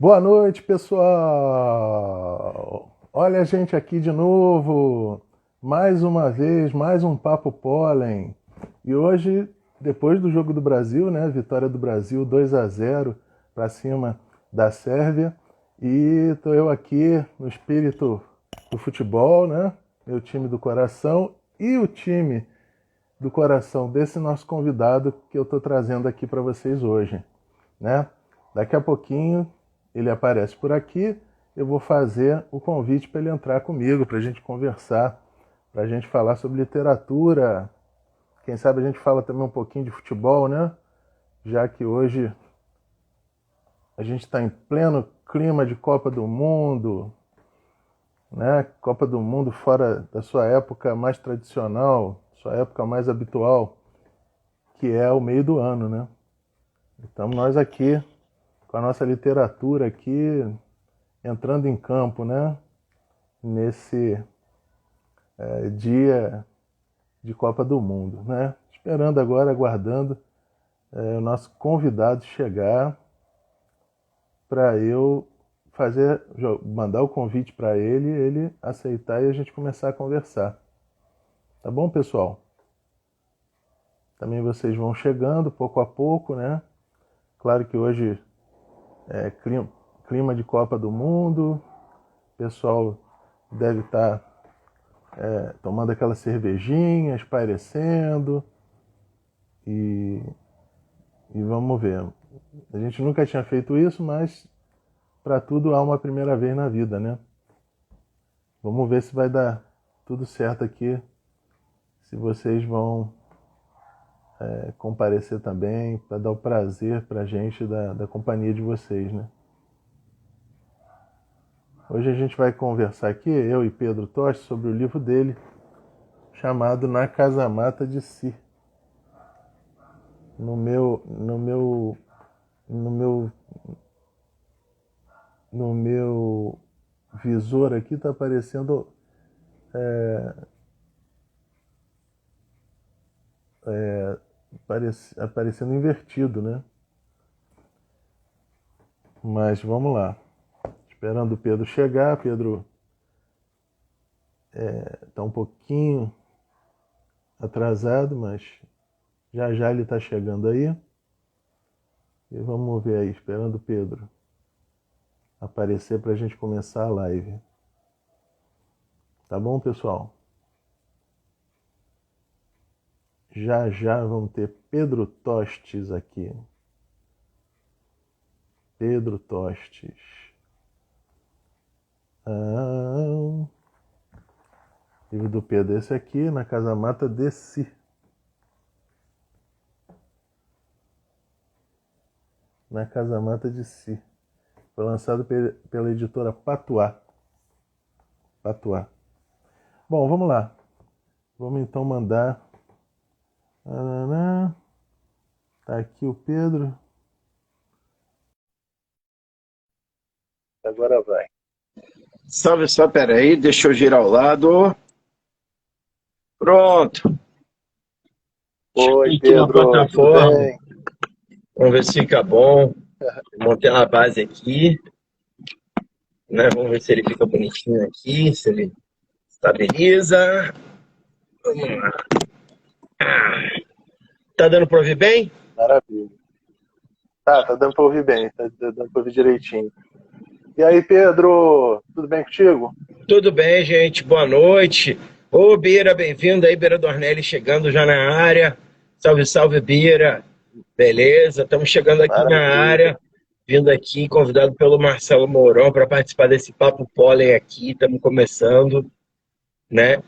Boa noite, pessoal! Olha a gente aqui de novo, mais uma vez, mais um Papo Pólen. E hoje, depois do jogo do Brasil, né? Vitória do Brasil 2-0 para cima da Sérvia. E tô eu aqui no espírito do futebol, né? Meu time do coração e o time do coração desse nosso convidado que eu tô trazendo aqui para vocês hoje, né? Daqui a pouquinho ele aparece por aqui, eu vou fazer o convite para ele entrar comigo, para a gente conversar, para a gente falar sobre literatura. Quem sabe a gente fala também um pouquinho de futebol, né? Já que hoje a gente está em pleno clima de Copa do Mundo, né? Copa do Mundo fora da sua época mais tradicional, sua época mais habitual, que é o meio do ano, né? Então nós aqui, com a nossa literatura aqui, entrando em campo, né? Nesse dia de Copa do Mundo, né? Esperando agora, aguardando o nosso convidado chegar para eu fazer, mandar o convite para ele aceitar e a gente começar a conversar. Tá bom, pessoal? Também vocês vão chegando pouco a pouco, né? Claro que hoje é clima de Copa do Mundo, o pessoal deve estar tomando aquela cervejinha, espairecendo e, e vamos ver. A gente nunca tinha feito isso, mas para tudo há uma primeira vez na vida, né? Vamos ver se vai dar tudo certo aqui, se vocês vão comparecer também, para dar o prazer para a gente da companhia de vocês, né? Hoje a gente vai conversar aqui, eu e Pedro Toste, sobre o livro dele, chamado Na Casamata de Si. No meu, no meu, no meu, no meu visor aqui está aparecendo aparecendo invertido, né? Mas vamos lá. Esperando o Pedro chegar. Pedro está um pouquinho atrasado, mas já já ele está chegando aí. E vamos ver aí, esperando o Pedro aparecer para a gente começar a live. Tá bom, pessoal? Já já vamos ter Pedro Tostes aqui. Pedro Tostes. Livro do Pedro, esse aqui, Na Casamata de Si. Na Casamata de Si. Foi lançado pela editora Patuá. Patuá. Bom, vamos lá. Vamos então mandar. Tá aqui o Pedro. Agora vai. Salve, só peraí, deixa eu girar ao lado. Pronto. Oi, Cheguei aqui na Pedro, tudo plataforma. bem? Vamos ver se fica bom. Montei uma base aqui, né? Vamos ver se ele fica bonitinho aqui, se ele estabiliza. Vamos lá. Tá dando pra ouvir bem? Maravilha. Tá dando pra ouvir bem, tá dando pra ouvir direitinho. E aí, Pedro, tudo bem contigo? Tudo bem, gente. Boa noite. Ô, Bira, bem-vindo aí, Bira Dornelli chegando já na área. Salve, salve, Bira. Beleza, estamos chegando aqui na Maravilha. área, vindo aqui, convidado pelo Marcelo Mourão para participar desse Papo Pólen aqui. Estamos começando, né?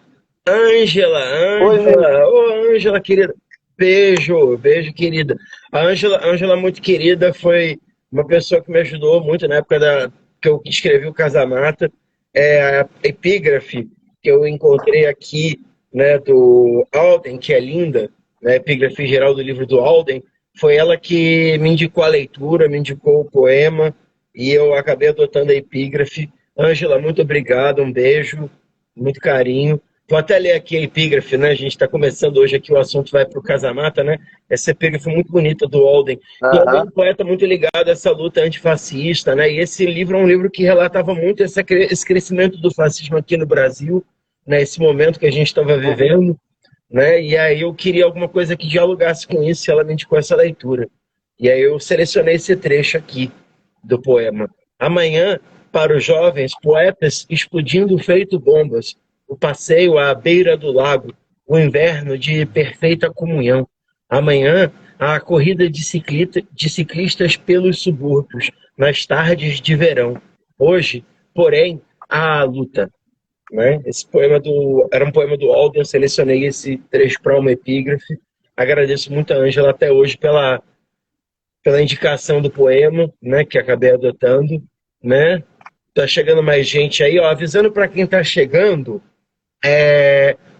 Ângela, Hoje, Ângela, ô Ângela, querida. Beijo, beijo, querida. A Ângela, muito querida, foi uma pessoa que me ajudou muito na época que eu escrevi o Casamata. É a epígrafe que eu encontrei aqui, né, do Alden, que é linda, né, epígrafe geral do livro do Alden, foi ela que me indicou a leitura, me indicou o poema, e eu acabei adotando a epígrafe. Ângela, muito obrigado, um beijo, muito carinho. Vou até ler aqui a epígrafe, né? A gente está começando hoje aqui, o assunto vai para o Casamata, né? Essa epígrafe muito bonita do Walden. E Walden é um poeta muito ligado a essa luta antifascista, né? E esse livro é um livro que relatava muito esse crescimento do fascismo aqui no Brasil, né? Esse momento que a gente estava vivendo, né? E aí eu queria alguma coisa que dialogasse com isso, e ela me indicou essa leitura. E aí eu selecionei esse trecho aqui do poema. Amanhã, para os jovens poetas explodindo feito bombas, o passeio à beira do lago, o inverno de perfeita comunhão. Amanhã, a corrida de ciclistas pelos subúrbios, nas tardes de verão. Hoje, porém, a luta. Né? Esse poema era um poema do Alden, eu selecionei esse trecho para uma epígrafe. Agradeço muito a Ângela até hoje pela indicação do poema, né, que acabei adotando, né? Tá chegando mais gente aí, ó, avisando para quem tá chegando,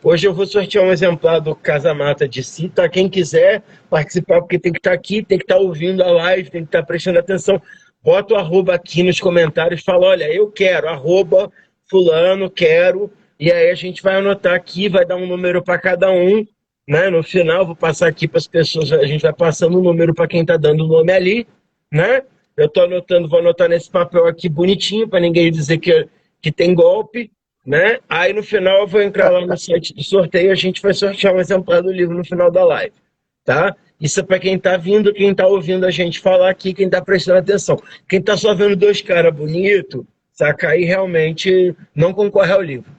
hoje eu vou sortear um exemplar do Casamata de Cita. Quem quiser participar, porque tem que estar aqui, tem que estar ouvindo a live, tem que estar prestando atenção, bota o arroba aqui nos comentários, fala, olha, eu quero, arroba fulano, quero, e aí a gente vai anotar aqui, vai dar um número para cada um, né? No final, vou passar aqui para as pessoas, a gente vai passando o número para quem está dando o nome ali, né? Eu estou anotando, vou anotar nesse papel aqui bonitinho, para ninguém dizer que tem golpe, né? Aí no final eu vou entrar lá no site do sorteio e a gente vai sortear um exemplar do livro no final da live, tá? Isso é para quem está vindo, quem está ouvindo a gente falar aqui, quem está prestando atenção. Quem está só vendo dois caras bonitos, saca? Aí realmente não concorre ao livro.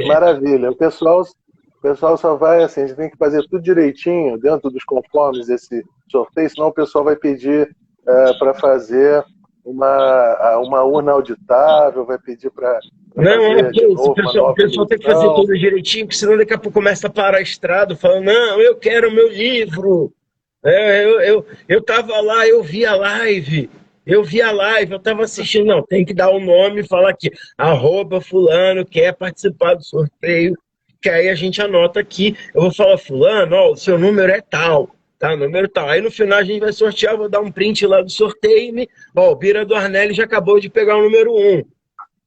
Maravilha. O pessoal só vai assim, a gente tem que fazer tudo direitinho, dentro dos conformes esse sorteio, senão o pessoal vai pedir para fazer uma urna auditável, vai pedir para Não, fazer porque de novo uma o nova pessoal tem que fazer eleição. tudo direitinho, porque senão daqui a pouco começa a parar estrado, falando, não, eu quero o meu livro. Eu tava lá, eu vi a live, eu estava assistindo. Não, tem que dar o nome e falar aqui, arroba fulano quer participar do sorteio, que aí a gente anota aqui. Eu vou falar, fulano, ó, o seu número é tal, tá? Número tal. Aí no final a gente vai sortear, vou dar um print lá do sorteio. Ó, o Bira do Arnelli já acabou de pegar o número 1.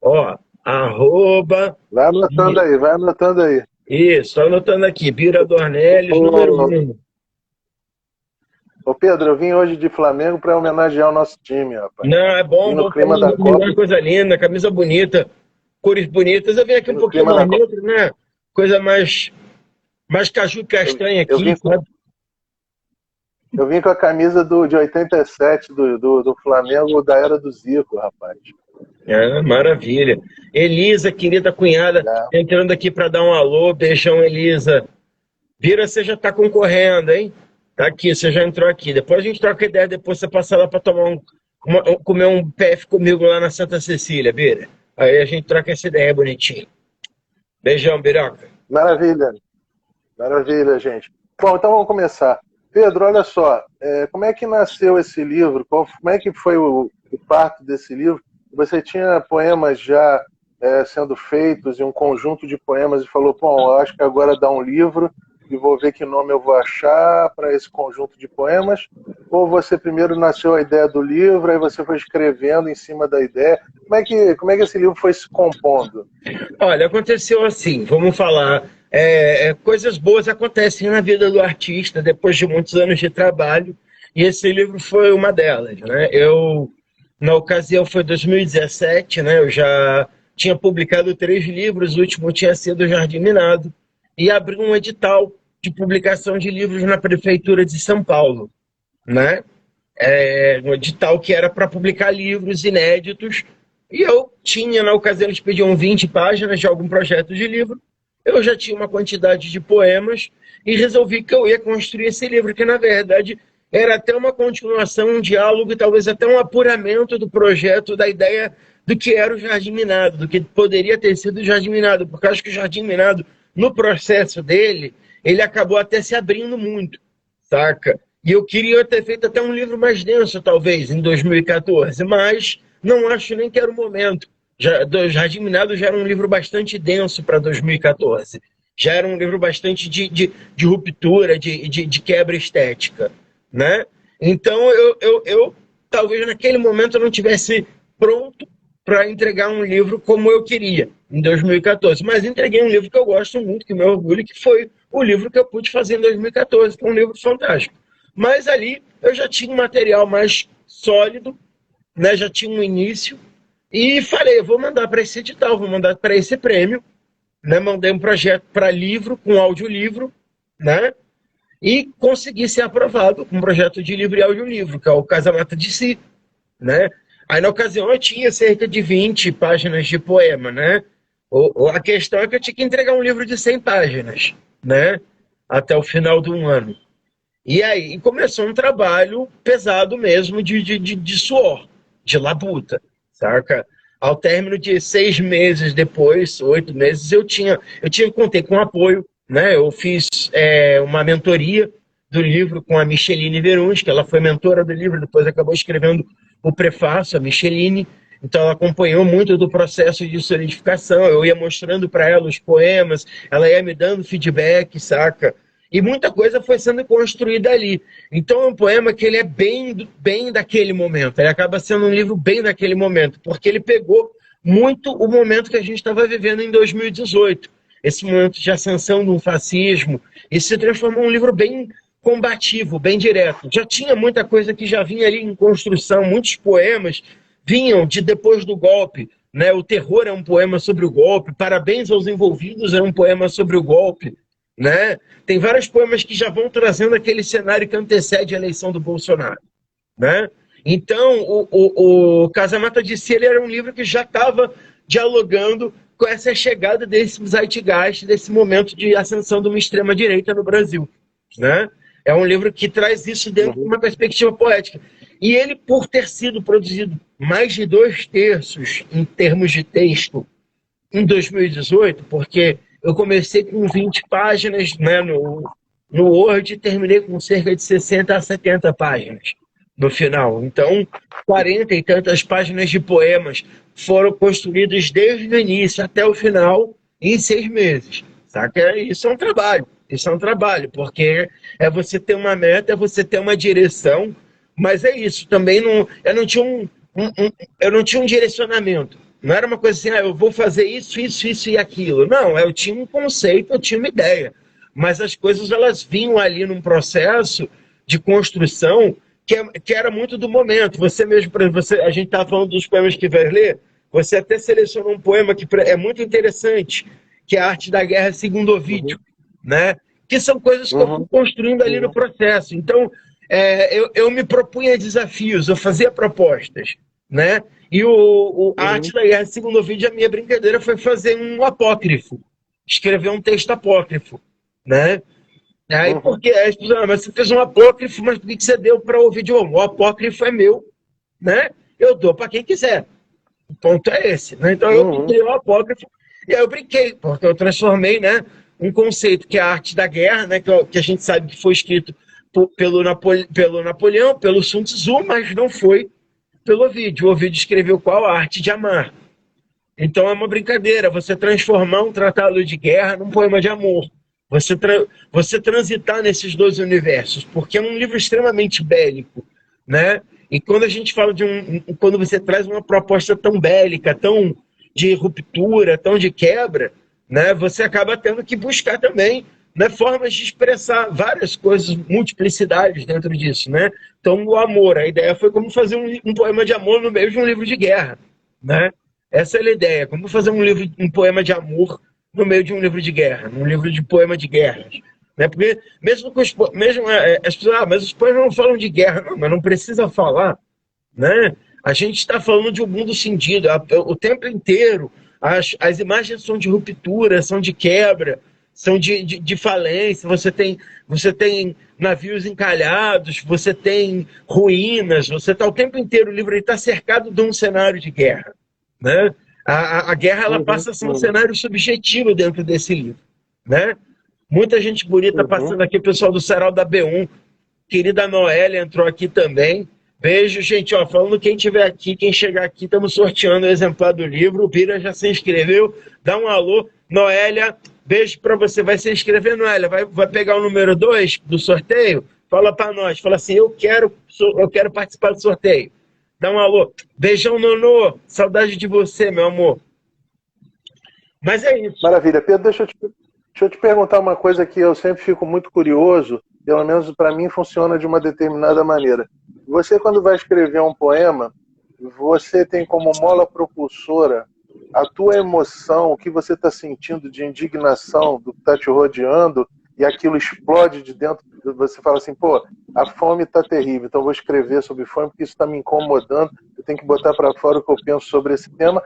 Ó, arroba. Vai anotando aí, vai anotando aí. Isso, estou anotando aqui, Bira do Arnelli, número 1. Ô Pedro, eu vim hoje de Flamengo para homenagear o nosso time, rapaz. Não, é bom, Vim no bom, clima da Copa. coisa linda, camisa bonita, cores bonitas. Eu vim aqui um pouquinho mais neutro, né? Coisa mais caju e castanha aqui, sabe? Eu vim com a camisa de 87 do Flamengo, da era do Zico, rapaz. Maravilha. Elisa, querida cunhada, entrando aqui para dar um alô. Beijão, Elisa. Bira, você já está concorrendo, hein? Tá aqui, você já entrou aqui. Depois a gente troca ideia, depois você passa lá para tomar comer um PF comigo lá na Santa Cecília, Bira. Aí a gente troca essa ideia bonitinho. Beijão, Biroca. Maravilha. Maravilha, gente. Bom, então vamos começar. Pedro, olha só, como é que nasceu esse livro? Como é que foi o parto desse livro? Você tinha poemas já sendo feitos e um conjunto de poemas e falou, bom, eu acho que agora dá um livro e vou ver que nome eu vou achar para esse conjunto de poemas? Ou você primeiro nasceu a ideia do livro, aí você foi escrevendo em cima da ideia? Como é que esse livro foi se compondo? Olha, aconteceu assim, vamos falar, coisas boas acontecem na vida do artista depois de muitos anos de trabalho, e esse livro foi uma delas, né? Na ocasião foi 2017, né? Eu já tinha publicado 3 livros, o último tinha sido O Jardim Minado, e abri um edital de publicação de livros na Prefeitura de São Paulo, né? Um edital que era para publicar livros inéditos, e eu tinha, na ocasião, eles pediam 20 páginas de algum projeto de livro, eu já tinha uma quantidade de poemas, e resolvi que eu ia construir esse livro, que na verdade era até uma continuação, um diálogo, e talvez até um apuramento do projeto, da ideia do que era o Jardim Minado, do que poderia ter sido o Jardim Minado, porque eu acho que o Jardim Minado, no processo dele, ele acabou até se abrindo muito, saca? E eu queria ter feito até um livro mais denso, talvez, em 2014, mas não acho nem que era o momento. Do Jardim Minado já era um livro bastante denso para 2014. Já era um livro bastante de ruptura, de quebra estética, né? Então, eu talvez naquele momento eu não tivesse pronto para entregar um livro como eu queria, em 2014. Mas entreguei um livro que eu gosto muito, que me orgulho, que foi o livro que eu pude fazer em 2014, que é um livro fantástico. Mas ali eu já tinha um material mais sólido, né? Já tinha um início, e falei, eu vou mandar para esse edital, vou mandar para esse prêmio, né? Mandei um projeto para livro, com audiolivro, né? E consegui ser aprovado com um projeto de livro e audiolivro, que é o Casa Mata de Si, né? Aí na ocasião eu tinha cerca de 20 páginas de poema, né? A questão é que eu tinha que entregar um livro de 100 páginas, né? Até o final do ano. E aí começou um trabalho pesado mesmo de suor, de labuta, saca? Ao término de 6 meses depois, 8 meses, contei com apoio, né? Eu fiz uma mentoria do livro com a Micheline Veruns, que ela foi mentora do livro, depois acabou escrevendo o prefácio, a Micheline. Então ela acompanhou muito do processo de solidificação, eu ia mostrando para ela os poemas, ela ia me dando feedback, saca? E muita coisa foi sendo construída ali. Então é um poema que ele é bem daquele momento. Ele acaba sendo um livro bem daquele momento, porque ele pegou muito o momento que a gente estava vivendo em 2018. Esse momento de ascensão de um fascismo. E se transformou em um livro bem combativo, bem direto. Já tinha muita coisa que já vinha ali em construção. Muitos poemas vinham de depois do golpe. Né? O Terror é um poema sobre o golpe. Parabéns aos envolvidos é um poema sobre o golpe. Né? Tem vários poemas que já vão trazendo aquele cenário que antecede a eleição do Bolsonaro. Né? Então, o Casa Mata de Si ele era um livro que já estava dialogando com essa chegada desse zeitgeist, desse momento de ascensão de uma extrema-direita no Brasil. Né? É um livro que traz isso dentro de uma perspectiva poética. E ele, por ter sido produzido mais de 2/3 em termos de texto em 2018, porque eu comecei com 20 páginas, né, no Word e terminei com cerca de 60 a 70 páginas no final. Então, 40 e tantas páginas de poemas foram construídos desde o início até o final em 6 meses. Saca? Isso é um trabalho. Isso é um trabalho, porque é você ter uma meta, é você ter uma direção, mas é isso. Também não, eu não tinha um direcionamento. Não era uma coisa assim, eu vou fazer isso, isso, isso e aquilo. Não, eu tinha um conceito, eu tinha uma ideia. Mas as coisas elas vinham ali num processo de construção que era muito do momento. Você mesmo, por exemplo, a gente estava falando dos poemas que vai ler, você até selecionou um poema que é muito interessante, que é a Arte da Guerra segundo Ovídio, né? Que são coisas que eu fui construindo ali no processo. Então, eu me propunha desafios, eu fazia propostas, né? E a Arte da Guerra segundo Ovídio, a minha brincadeira foi fazer um apócrifo, escrever um texto apócrifo, né? Aí, porque as pessoas, mas você fez um apócrifo, mas por que você deu para o Ovídio? O apócrifo é meu, né? Eu dou para quem quiser. O ponto é esse, né? Então eu criei o apócrifo e aí eu brinquei, porque eu transformei, né, um conceito que é a arte da guerra, né, que a gente sabe que foi escrito pelo Napoleão, pelo Sun Tzu, mas não foi pelo Ovídio. O Ovídio escreveu qual? A arte de amar. Então é uma brincadeira, você transformar um tratado de guerra num poema de amor. Você transitar nesses dois universos, porque é um livro extremamente bélico, né? E quando a gente fala quando você traz uma proposta tão bélica, tão de ruptura, tão de quebra, né? Você acaba tendo que buscar também, né, formas de expressar várias coisas, multiplicidades dentro disso, né? Então o amor, a ideia foi como fazer um poema de amor no meio de um livro de guerra, né? Essa é a ideia, como fazer um poema de amor no meio de um livro de guerra, num livro de poema de guerras. Né? Porque mesmo as pessoas, mas os poemas não falam de guerra, não, mas não precisa falar. Né? A gente está falando de um mundo cindido, o tempo inteiro. As imagens são de ruptura, são de quebra, são de falência. Você tem navios encalhados, você tem ruínas, você está o tempo inteiro, o livro está cercado de um cenário de guerra. Né? A guerra ela passa a ser um cenário subjetivo dentro desse livro. Né? Muita gente bonita passando aqui, o pessoal do Sarau da B1, querida Noélia entrou aqui também. Beijo, gente. Ó, falando quem estiver aqui, quem chegar aqui, estamos sorteando o exemplar do livro. O Bira já se inscreveu. Dá um alô. Noélia, beijo para você. Vai se inscrever, Noélia? Vai pegar o número 2 do sorteio? Fala para nós. Fala assim, eu quero participar do sorteio. Dá um alô. Beijão, Nonô. Saudade de você, meu amor. Mas é isso. Maravilha. Pedro, deixa eu te perguntar uma coisa que eu sempre fico muito curioso, pelo menos para mim funciona de uma determinada maneira. Você, quando vai escrever um poema, você tem como mola propulsora a tua emoção, o que você está sentindo de indignação do que está te rodeando, e aquilo explode de dentro. Você fala assim, pô, a fome está terrível, então eu vou escrever sobre fome porque isso está me incomodando, eu tenho que botar para fora o que eu penso sobre esse tema.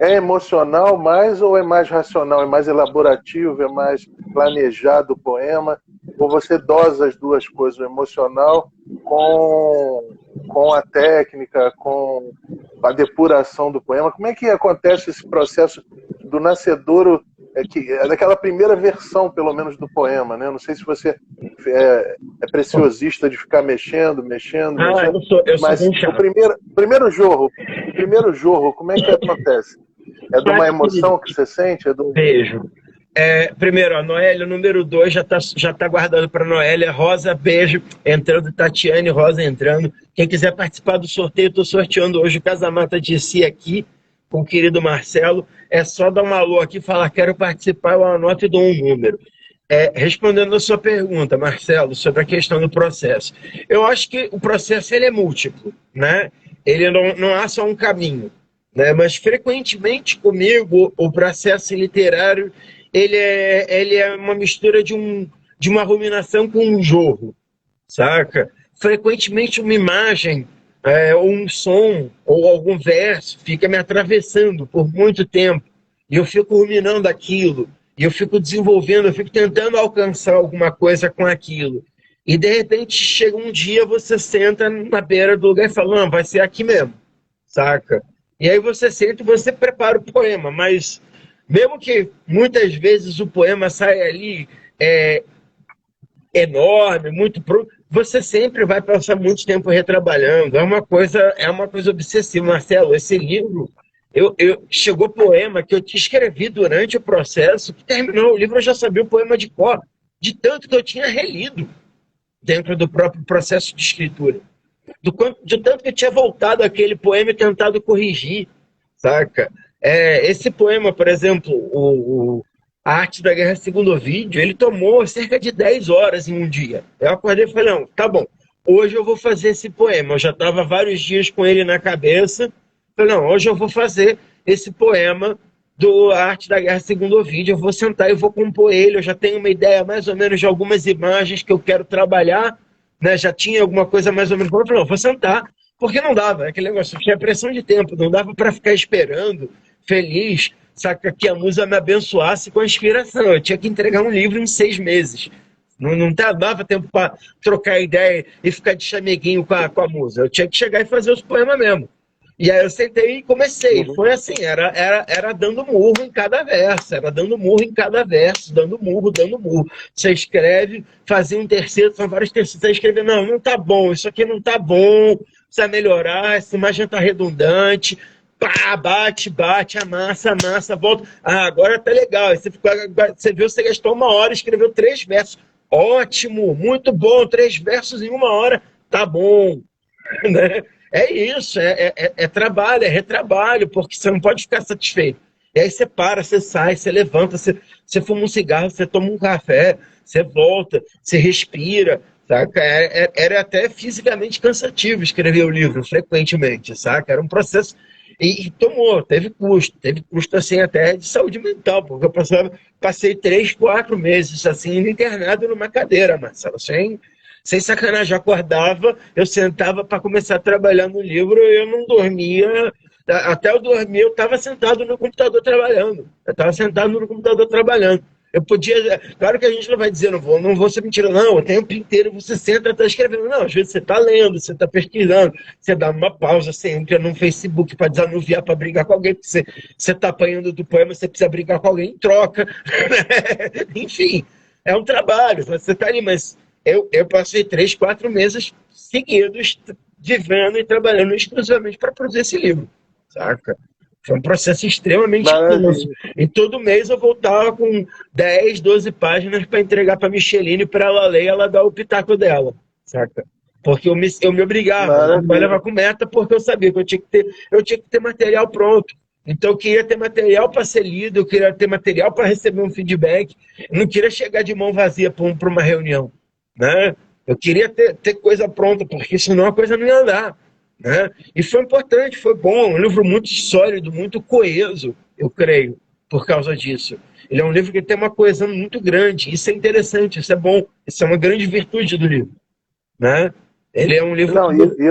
É emocional mais ou é mais racional? É mais elaborativo? É mais planejado o poema? Ou você dosa as duas coisas, o emocional com a técnica, com a depuração do poema? Como é que acontece esse processo do nascedouro, daquela primeira versão, pelo menos, do poema, né? Não sei se você é preciosista de ficar mexendo, Eu sou mas bem o chato. primeiro jorro, como é que acontece? É de uma emoção que você sente? Beijo. Primeiro, a Noélia, número 2, já tá guardado para Noélia. Rosa, beijo. Entrando, Tatiane, Rosa entrando. Quem quiser participar do sorteio, estou sorteando hoje o Casamata de Si aqui, com o querido Marcelo. É só dar um alô aqui, falar quero participar, eu anoto e dou um número. Respondendo a sua pergunta, Marcelo, sobre a questão do processo. Eu acho que o processo ele é múltiplo, né? Ele não há só um caminho, né? Mas frequentemente comigo o processo literário ele é uma mistura de uma ruminação com um jorro, saca? Frequentemente uma imagem, ou um som, ou algum verso fica me atravessando por muito tempo. E eu fico ruminando aquilo, e eu fico desenvolvendo, eu fico tentando alcançar alguma coisa com aquilo. E de repente chega um dia, você senta na beira do lugar e fala, não, vai ser aqui mesmo, saca? E aí você senta e você prepara o poema, mas mesmo que muitas vezes o poema saia ali é, enorme, muito pronto, você sempre vai passar muito tempo retrabalhando. É uma coisa obsessiva, Marcelo. Esse livro, chegou poema que eu te escrevi durante o processo, que terminou o livro, eu já sabia o poema de cor, de tanto que eu tinha relido dentro do próprio processo de escritura. De tanto que eu tinha voltado aquele poema e tentado corrigir, saca? Esse poema, por exemplo, A Arte da Guerra Segundo o Vídeo, ele tomou cerca de 10 horas em um dia. Eu acordei e falei, não, tá bom, hoje eu vou fazer esse poema. Eu já estava vários dias com ele na cabeça. Falei, não, hoje eu vou fazer esse poema do A Arte da Guerra Segundo o Vídeo. Eu vou sentar e vou compor ele. Eu já tenho uma ideia mais ou menos de algumas imagens que eu quero trabalhar, né? Já tinha alguma coisa mais ou menos. Eu falei, não, vou sentar, porque não dava, aquele negócio, tinha pressão de tempo, não dava para ficar esperando, feliz, saca, que a musa me abençoasse com a inspiração. Eu tinha que entregar um livro em 6 meses. Não dava tempo para trocar ideia e ficar de chameguinho com a musa. Eu tinha que chegar e fazer os poemas mesmo. E aí eu sentei e comecei. Uhum. Foi assim, era dando murro em cada verso, era dando murro em cada verso, dando murro, dando murro. Você escreve, fazia um terceiro, são vários terceiros, você escreve, não tá bom, isso aqui não tá bom, precisa melhorar, essa imagem tá redundante, pá, bate, amassa, volta. Agora tá legal. Aí você viu, você gastou 1 hora, escreveu 3 versos. Ótimo, muito bom, 3 versos em 1 hora, tá bom. Né? É isso, trabalho, é retrabalho, porque você não pode ficar satisfeito. E aí você para, você sai, você levanta, você fuma um cigarro, você toma um café, você volta, você saca? Saca? Era até fisicamente cansativo escrever o livro, frequentemente, saca? Era um processo. E teve custo assim até de saúde mental, porque eu passei 3, 4 meses assim, internado numa cadeira, Marcelo, sem sacanagem. Eu acordava, eu sentava para começar a trabalhar no livro, eu não dormia. Até eu dormir, eu estava sentado no computador trabalhando. Eu estava sentado no computador trabalhando. Eu podia. Claro que a gente não vai dizer, não vou ser mentira, não. O tempo inteiro você senta e está escrevendo. Não, às vezes você está lendo, você está pesquisando, você dá uma pausa, você entra no Facebook para desanuviar, para brigar com alguém, porque você está apanhando do poema, você precisa brigar com alguém em troca. Enfim, é um trabalho, você está ali, mas eu passei 3, 4 meses seguidos vivendo e trabalhando exclusivamente para produzir esse livro, saca? Foi um processo extremamente intenso. E todo mês eu voltava com 10, 12 páginas para entregar para a Micheline, para ela ler e ela dar o pitaco dela, saca? Porque eu me obrigava, eu trabalhava com meta, porque eu sabia que eu tinha que ter material pronto. Então eu queria ter material para ser lido, eu queria ter material para receber um feedback, eu não queria chegar de mão vazia para uma reunião, né? Eu queria ter coisa pronta, porque senão a coisa não ia andar, né? E foi importante, foi bom, um livro muito sólido, muito coeso, eu creio, por causa disso. Ele é um livro que tem uma coesão muito grande, isso é interessante, isso é bom, isso é uma grande virtude do livro, né? Ele é um livro Não, que... e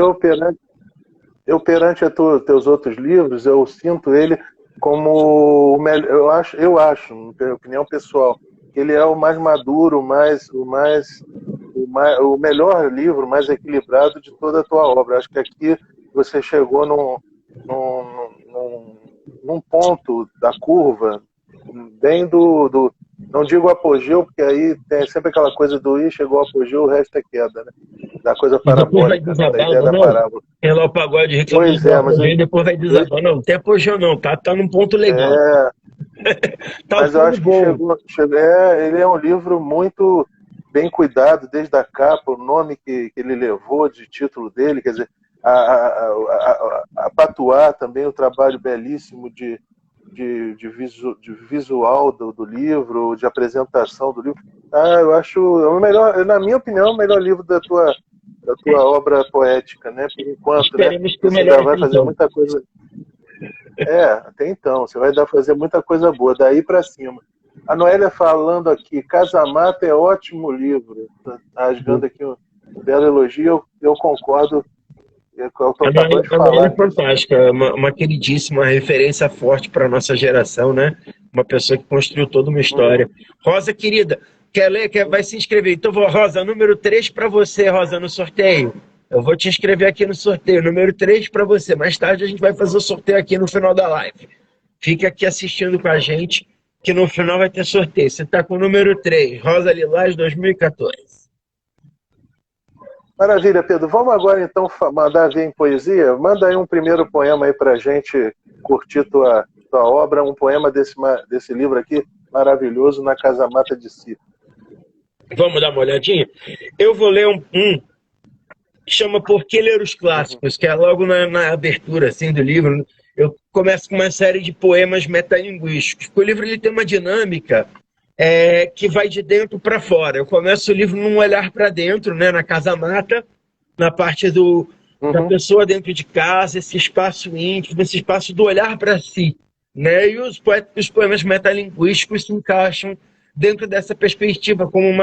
eu perante teus outros livros, eu sinto ele como o melhor. Minha opinião pessoal, que ele é o mais maduro, o melhor livro, o mais equilibrado de toda a tua obra. Acho que aqui você chegou num ponto da curva, bem não digo apogeu, porque aí tem sempre aquela coisa do ir, chegou ao apogeu, o resto é queda, né? Da coisa E depois vai parabólica, né? Da ideia desabando, da não. parábola. Tem lá o pagode reclamando Pois do é, mas apogeu e depois vai ele, desabando. Não, não tem apogeu não, tá num ponto legal. é, Tá o mas eu fundo acho que bom. ele é um livro muito bem cuidado, desde a capa, o nome que ele levou de título dele, quer dizer, a patuar também o trabalho belíssimo de visual do livro, de apresentação do livro. Eu acho, o melhor, na minha opinião, o melhor livro da tua obra poética, né? Por enquanto, né? Esperemos que o Você melhor ainda até vai fazer então. muita coisa. Até então, você vai dar fazer muita coisa boa, daí para cima. A Noélia falando aqui, Casamata é ótimo livro, tá rasgando aqui um belo elogio, eu concordo, eu estou acabando de A Noela falar é nisso. fantástica, é uma queridíssima referência forte para a nossa geração, né? Uma pessoa que construiu toda uma história. Rosa, querida, quer ler? Vai se inscrever. Então, Rosa, número 3 para você, Rosa, no sorteio. Eu vou te inscrever aqui no sorteio. Número 3 para você. Mais tarde a gente vai fazer o sorteio aqui no final da live. Fique aqui assistindo com a gente, que no final vai ter sorteio. Você está com o número 3, Rosa Lilás 2014. Maravilha, Pedro. Vamos agora então mandar ver em poesia? Manda aí um primeiro poema aí para a gente curtir tua obra, um poema desse livro aqui, maravilhoso, Na Casamata de Si. Vamos dar uma olhadinha? Eu vou ler um que chama Por que Ler os Clássicos, que é logo na abertura assim, do livro. Eu começo com uma série de poemas metalinguísticos. O livro ele tem uma dinâmica que vai de dentro para fora. Eu começo o livro num olhar para dentro, né, na casa-mata, na parte da pessoa dentro de casa, esse espaço íntimo, esse espaço do olhar para si. Né? E os poemas metalinguísticos se encaixam dentro dessa perspectiva, como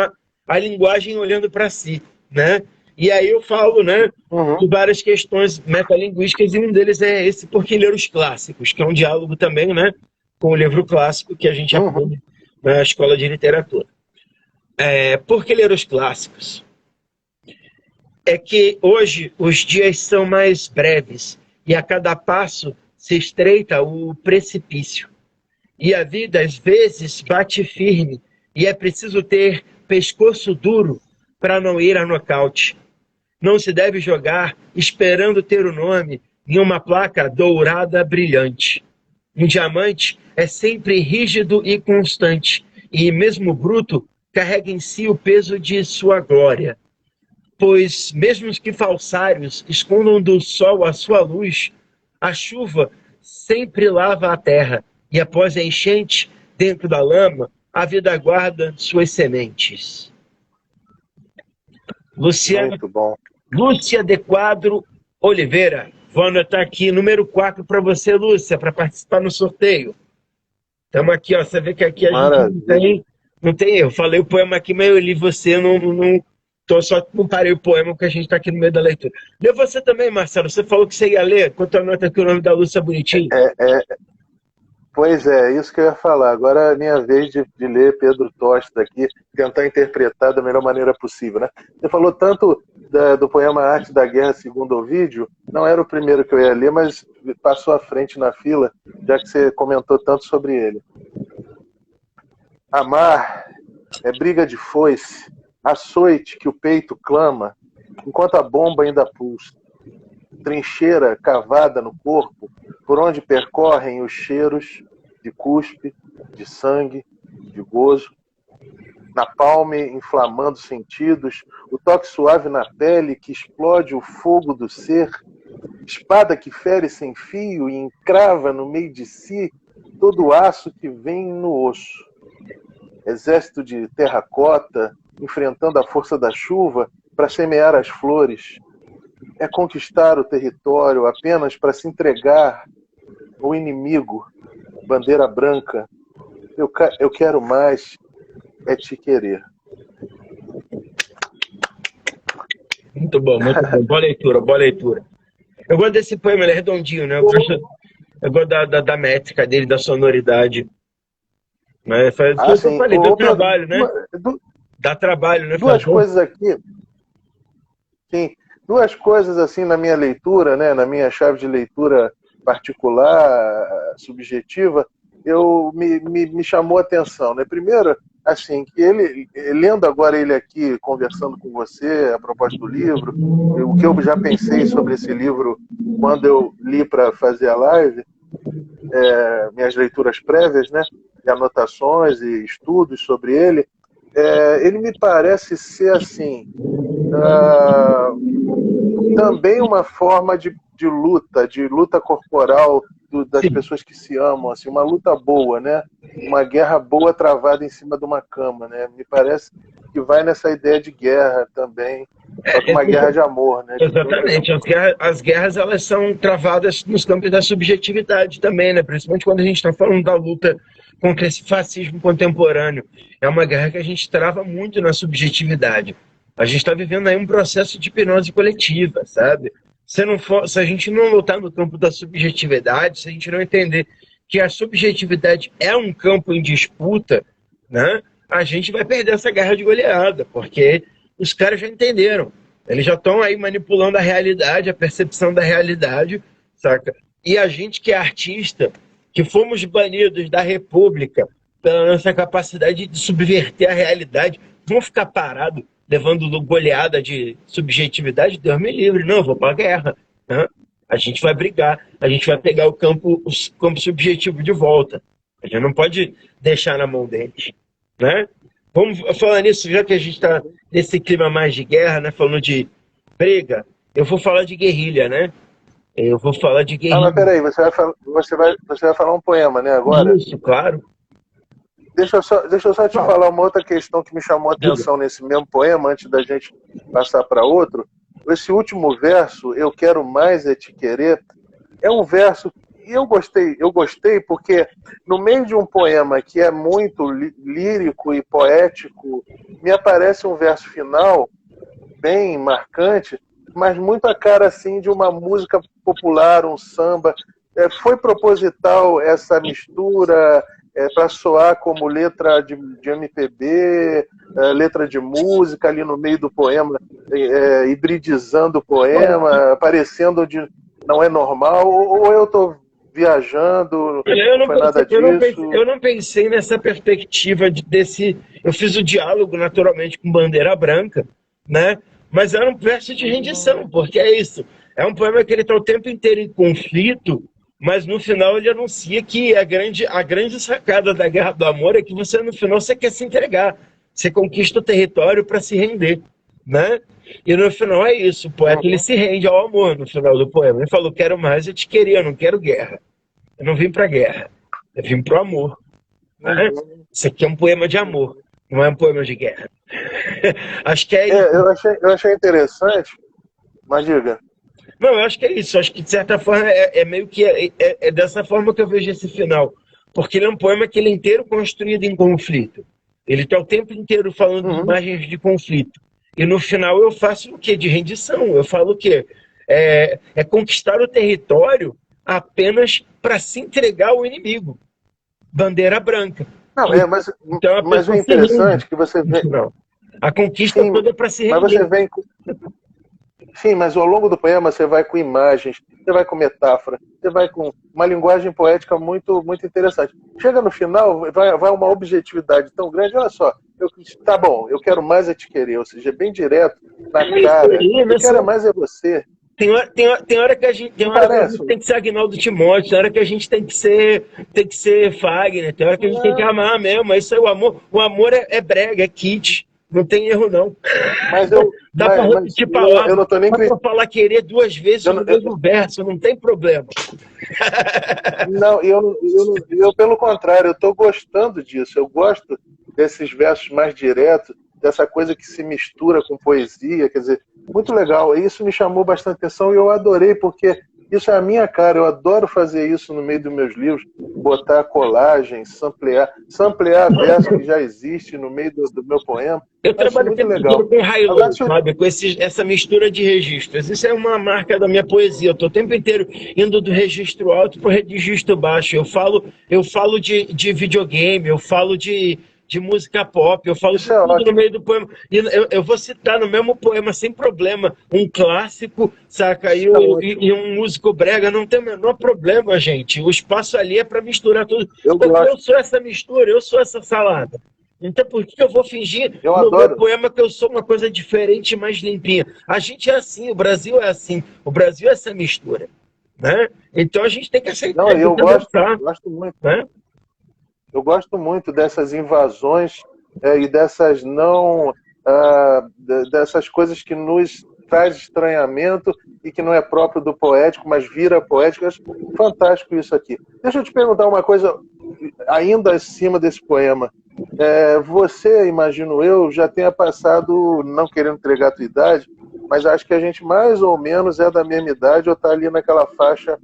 a linguagem olhando para si. Né? E aí eu falo, né, de várias questões metalinguísticas, e um deles é esse Por que Ler os Clássicos, que é um diálogo também, né, com o livro clássico que a gente aprende na escola de literatura. Por que ler os clássicos? É que hoje os dias são mais breves e a cada passo se estreita o precipício. E a vida às vezes bate firme e é preciso ter pescoço duro para não ir a nocaute. Não se deve jogar esperando ter o nome em uma placa dourada brilhante. Um diamante é sempre rígido e constante, e mesmo bruto carrega em si o peso de sua glória. Pois mesmo que falsários escondam do sol a sua luz, a chuva sempre lava a terra, e após a enchente, dentro da lama, a vida guarda suas sementes. Muito bom. Lúcia de Quadro Oliveira. Vou anotar aqui, número 4 para você, Lúcia, para participar no sorteio. Estamos aqui, ó. Você vê que aqui a gente não tem erro. Falei o poema aqui, mas eu li você, só comparei o poema porque a gente está aqui no meio da leitura. Lê você também, Marcelo. Você falou que você ia ler. Quanto anota aqui o nome da Lúcia bonitinho. Pois é, isso que eu ia falar. Agora é a minha vez de ler Pedro Tosta aqui, tentar interpretar da melhor maneira possível. Né? Você falou tanto do poema Arte da Guerra segundo Ovídio, não era o primeiro que eu ia ler, mas passou à frente na fila, já que você comentou tanto sobre ele. Amar é briga de foice, açoite que o peito clama, enquanto a bomba ainda pulsa. Trincheira cavada no corpo, por onde percorrem os cheiros de cuspe, de sangue, de gozo. Na palme, inflamando sentidos, o toque suave na pele que explode o fogo do ser, espada que fere sem fio e encrava no meio de si todo o aço que vem no osso. Exército de terracota, enfrentando a força da chuva para semear as flores. É conquistar o território apenas para se entregar ao inimigo. Bandeira branca. Eu quero mais é te querer. Muito bom, muito bom. Boa leitura, boa leitura. Eu gosto desse poema, ele é redondinho, né? Eu gosto da métrica dele, da sonoridade. Né? Faz tudo que eu Sim. falei, dá Ô, Pedro, trabalho, né? Dá trabalho, né? duas Fazer. coisas aqui. Sim, duas coisas assim na minha leitura, né? Na minha chave de leitura particular, subjetiva, me chamou a atenção, né? Primeiro, assim, que ele, lendo agora ele aqui, conversando com você a propósito do livro, o que eu já pensei sobre esse livro quando eu li para fazer a live, minhas leituras prévias, né? E anotações e estudos sobre ele, ele me parece ser assim, também uma forma de luta corporal das Sim. pessoas que se amam, assim, uma luta boa, né? Uma guerra boa travada em cima de uma cama, né? Me parece que vai nessa ideia de guerra também, só que uma guerra de amor, né? De troca de Exatamente. amor. As guerras, elas são travadas nos campos da subjetividade também, né? Principalmente quando a gente está falando da luta contra esse fascismo contemporâneo. É uma guerra que a gente trava muito na subjetividade. A gente está vivendo aí um processo de hipnose coletiva, sabe? Se a gente não lutar no campo da subjetividade, se a gente não entender que a subjetividade é um campo em disputa, né? A gente vai perder essa guerra de goleada, porque os caras já entenderam. Eles já estão aí manipulando a realidade, a percepção da realidade, saca? E a gente que é artista, que fomos banidos da República pela nossa capacidade de subverter a realidade, vamos ficar parados levando goleada de subjetividade? Deus me livre, não, eu vou para a guerra. Né? A gente vai brigar, a gente vai pegar o campo subjetivo de volta. A gente não pode deixar na mão deles. Né? Vamos falar nisso, já que a gente está nesse clima mais de guerra, né? Falando de briga, eu vou falar de guerrilha, né? Eu vou falar de Ah, mas guerrilha. peraí, você vai falar um poema, né, agora? Isso, claro. Deixa eu só te falar uma outra questão que me chamou a Diga. atenção nesse mesmo poema, antes da gente passar para outro. Esse último verso, Eu Quero Mais É Te Querer, é um verso e eu gostei porque no meio de um poema que é muito lírico e poético, me aparece um verso final bem marcante, mas muito a cara assim de uma música popular, um samba. Foi proposital essa mistura para soar como letra de MPB, letra de música ali no meio do poema, hibridizando o poema, parecendo de não é normal, ou eu estou viajando, não foi nada disso. Eu não pensei nessa perspectiva desse. Eu fiz o diálogo naturalmente com Bandeira Branca, né? Mas era um verso de rendição, porque é isso. É um poema que ele está o tempo inteiro em conflito, mas no final ele anuncia que a grande sacada da Guerra do Amor é que você, no final, você quer se entregar. Você conquista o território para se render, né? E no final é isso. O poeta ele se rende ao amor no final do poema. Ele falou: quero mais, eu te queria, eu não quero guerra. Eu não vim para guerra, eu vim para o amor. Né? Isso aqui é um poema de amor, não é um poema de guerra. Acho que é isso. Eu achei interessante, mas diga. Não, eu acho que é isso. Eu acho que, de certa forma, meio que é dessa forma que eu vejo esse final. Porque ele é um poema que ele é inteiro construído em conflito. Ele está o tempo inteiro falando de imagens de conflito. E no final eu faço o quê? De rendição. Eu falo o quê? É conquistar o território apenas para se entregar ao inimigo. Bandeira branca. Não, Então, mas o interessante é que você vê. A conquista toda é para se render. Mas você vem. Sim, mas ao longo do poema você vai com imagens, você vai com metáfora, você vai com uma linguagem poética muito, muito interessante. Chega no final, vai uma objetividade tão grande, olha só, tá bom, eu quero mais é te querer, ou seja, bem direto, na cara, eu quero mais é você. Tem hora que a gente tem que ser Agnaldo Timóteo, tem hora que a gente tem que ser Fagner, tem hora que a gente tem que amar mesmo, isso aí, o amor é brega, é kit, Não tem erro, não. Mas eu, Dá para mas repetir eu palavras. não estou nem Dá para criticando. falar querer duas vezes Eu, no não- eu- mesmo verso, não tem problema. não, pelo contrário, eu estou gostando disso. Eu gosto desses versos mais diretos, dessa coisa que se mistura com poesia, quer dizer, muito legal. Isso me chamou bastante atenção e eu adorei, porque isso é a minha cara. Eu adoro fazer isso no meio dos meus livros, botar colagem, samplear verso que já existe no meio do meu poema. Eu Acho trabalho o muito tempo legal. inteiro com Agora, high-low, sabe? Com essa mistura de registros. Isso é uma marca da minha poesia. Eu estou o tempo inteiro indo do registro alto para o registro baixo. Eu falo de videogame, eu falo de música pop, eu falo de isso é tudo no ótimo. meio do poema. E eu vou citar no mesmo poema, sem problema, um clássico, saca? Isso é ótimo. E um músico brega, não tem o menor problema, gente. O espaço ali é para misturar tudo. Eu Porque eu gosto. sou essa mistura, eu sou essa salada. Então, por que eu vou fingir Eu no meu adoro. poema que eu sou uma coisa diferente e mais limpinha? A gente é assim, o Brasil é assim, o Brasil é essa mistura, né? Então a gente tem que aceitar, Não, tem eu que avançar, gosto muito. né? Eu gosto muito dessas invasões e dessas não dessas coisas que nos traz estranhamento e que não é próprio do poético, mas vira poético. Eu acho fantástico isso aqui. Deixa eu te perguntar uma coisa, ainda acima desse poema. Você, imagino eu, já tenha passado, não querendo entregar a tua idade, mas acho que a gente mais ou menos é da mesma idade ou está ali naquela faixa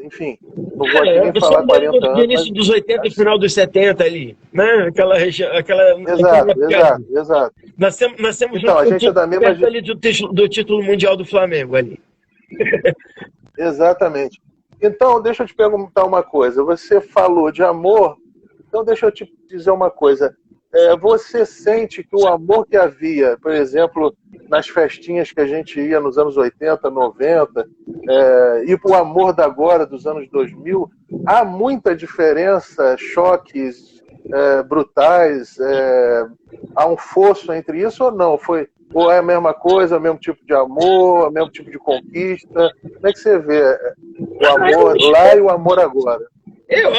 enfim, não vou aqui nem Eu sou falar 40 do anos, mas início dos 80 e assim, final dos 70 ali, né? Aquela região, aquela exato, época exato, ali. exato. Nascemos Então, a gente é da mesma. perto ali do título mundial do Flamengo ali. Exatamente. Então, deixa eu te perguntar uma coisa. Você falou de amor, então deixa eu te dizer uma coisa. Você sente que o amor que havia, por exemplo, nas festinhas que a gente ia nos anos 80, 90, e o amor da agora, dos anos 2000, há muita diferença, choques brutais, há um fosso entre isso ou não? Ou é a mesma coisa, o mesmo tipo de amor, o mesmo tipo de conquista? Como é que você vê o amor lá e o amor agora? Eu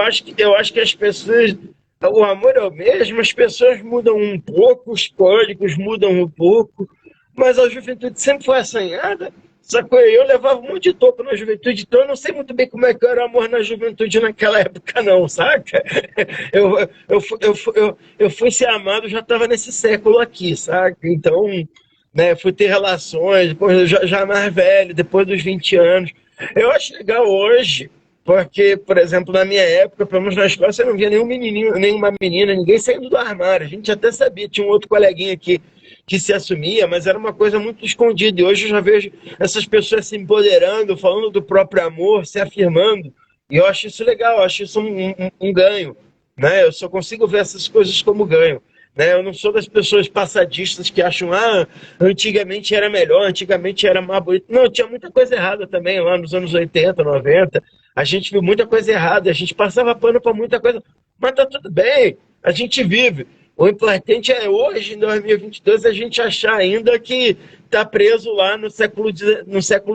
acho que as pessoas. O amor é o mesmo, as pessoas mudam um pouco, os códigos mudam um pouco, mas a juventude sempre foi assanhada. Sacou? Eu levava um monte de toco na juventude, então eu não sei muito bem como é que era o amor na juventude naquela época, não, saca? Eu fui ser amado, já estava nesse século aqui, saca? Então, né, fui ter relações, já mais velho, depois dos 20 anos. Eu acho legal hoje, porque, por exemplo, na minha época, pelo menos na escola, você não via nenhum menininho, nenhuma menina, ninguém saindo do armário. A gente até sabia, tinha um outro coleguinha que se assumia, mas era uma coisa muito escondida. E hoje eu já vejo essas pessoas se empoderando, falando do próprio amor, se afirmando. E eu acho isso legal, eu acho isso um ganho. Né? Eu só consigo ver essas coisas como ganho. Né? Eu não sou das pessoas passadistas que acham, antigamente era melhor, antigamente era mais bonito. Não, tinha muita coisa errada também lá nos anos 80, 90. A gente viu muita coisa errada, a gente passava pano para muita coisa, mas tá tudo bem, a gente vive. O importante é hoje, em 2022, a gente achar ainda que está preso lá no século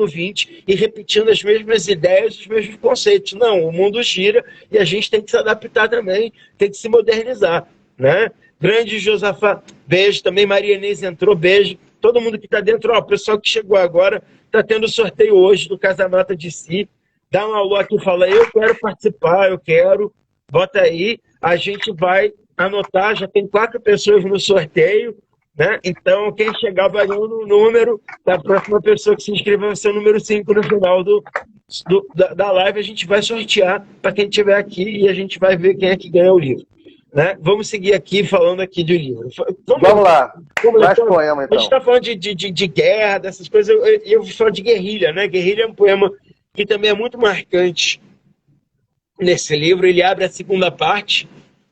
XX e repetindo as mesmas ideias, os mesmos conceitos. Não, o mundo gira e a gente tem que se adaptar também, tem que se modernizar. Né? Grande Josafá, beijo. Também Maria Inês entrou, beijo. Todo mundo que está dentro, o pessoal que chegou agora, está tendo sorteio hoje do Casamata de Si. Dá um alô aqui e fala, eu quero participar, eu quero. Bota aí, a gente vai anotar, já tem 4 pessoas no sorteio, né? Então, quem chegar vai no número, da próxima pessoa que se inscrever vai ser o número 5 no final da live, a gente vai sortear para quem estiver aqui e a gente vai ver quem é que ganha o livro. Né? Vamos seguir aqui falando aqui do livro. Vamos lá, mais poema A gente então. está falando de guerra, dessas coisas, eu vou falar de guerrilha, né? Guerrilha é um poema que também é muito marcante nesse livro. Ele abre a segunda parte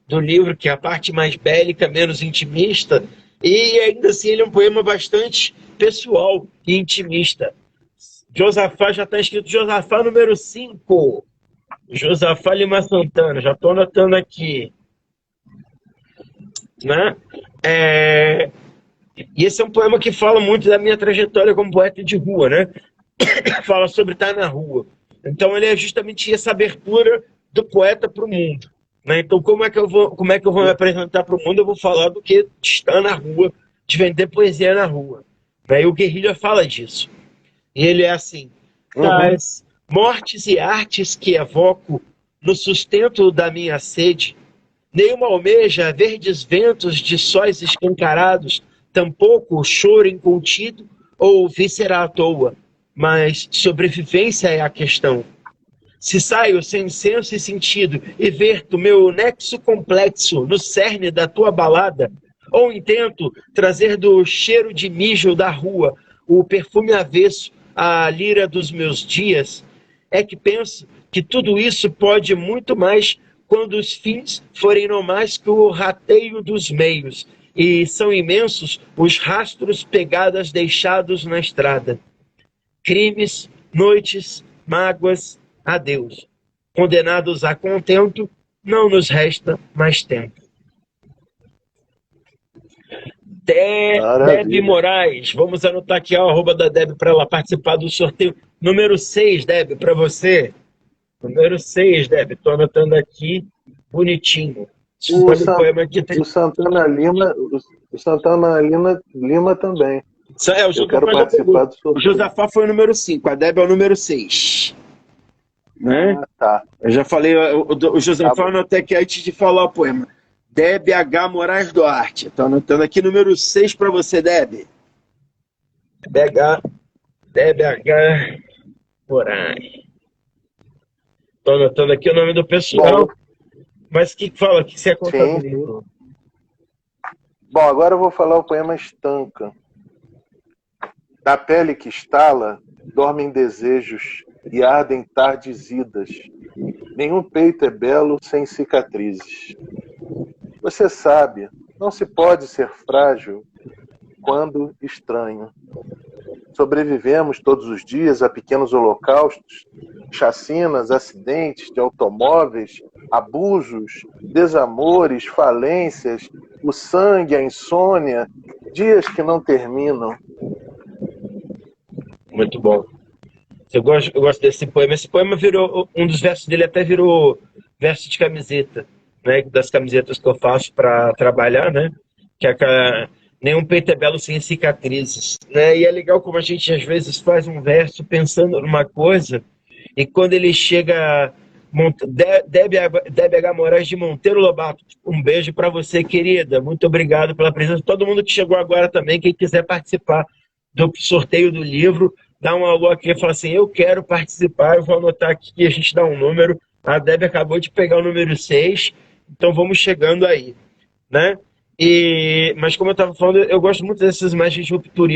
do livro, que é a parte mais bélica, menos intimista, e ainda assim ele é um poema bastante pessoal e intimista. Josafá, já está escrito Josafá número 5. Josafá Lima Santana, já estou anotando aqui. Né? E esse é um poema que fala muito da minha trajetória como poeta de rua, né? Fala sobre estar na rua. Então ele é justamente essa abertura do poeta para o mundo. Né? Então, como é que eu vou me apresentar para o mundo? Eu vou falar do que está na rua, de vender poesia na rua. Né? E o Guerrilha fala disso. E ele é assim: Uhum. das mortes e artes que evoco no sustento da minha sede, nenhuma almeja verdes ventos de sóis escancarados, tampouco choro incontido ou víscera à toa, mas sobrevivência é a questão. Se saio sem senso e sentido e verto meu nexo complexo no cerne da tua balada, ou intento trazer do cheiro de mijo da rua o perfume avesso à lira dos meus dias, é que penso que tudo isso pode muito mais quando os fins forem no mais que o rateio dos meios, e são imensos os rastros pegadas deixados na estrada. Crimes, noites, mágoas, adeus. Condenados a contento, não nos resta mais tempo. Deb Maravilha. Moraes, vamos anotar aqui o arroba da Deb para ela participar do sorteio. Número 6, Deb, para você. Número 6, Deb, estou anotando aqui, bonitinho. O, Olha o San, poema aqui. o Santana Lima, o Santana Lima também. O Eu quero Josafá já pegou. participar do O sorteio. Josafá foi o número 5, a Deb é o número 6. Né? Ah, tá. Eu já falei, o Tá Josafá, bom. anotei aqui antes de falar o poema. Deb H. Moraes Duarte. Estou anotando aqui número 6 para você, Deb. Deb H. Moraes. Estou anotando aqui o nome do Bom, pessoal. Mas o que fala? O que você ia contar do sim. livro? Bom, agora eu vou falar o poema Estanca. Da pele que estala, dormem desejos e ardem tardes idas. Nenhum peito é belo sem cicatrizes. Você sabe, não se pode ser frágil quando estranho. Sobrevivemos todos os dias a pequenos holocaustos, chacinas, acidentes de automóveis, abusos, desamores, falências, o sangue, a insônia, dias que não terminam. Muito bom. Eu gosto desse poema. Esse poema virou, um dos versos dele até virou verso de camiseta, né? Das camisetas que eu faço para trabalhar, né? Que é aquela, nenhum peito é belo sem cicatrizes, né? E é legal como a gente às vezes faz um verso pensando numa coisa e quando ele chega Deb H. Moraes de Monteiro Lobato, um beijo para você, querida. Muito obrigado pela presença. Todo mundo que chegou agora também, quem quiser participar do sorteio do livro, dá um alô aqui e fala assim: eu quero participar. Eu vou anotar aqui que a gente dá um número. A Deb acabou de pegar o número 6, então vamos chegando aí, né? Mas como eu estava falando, eu gosto muito dessas imagens de ruptura.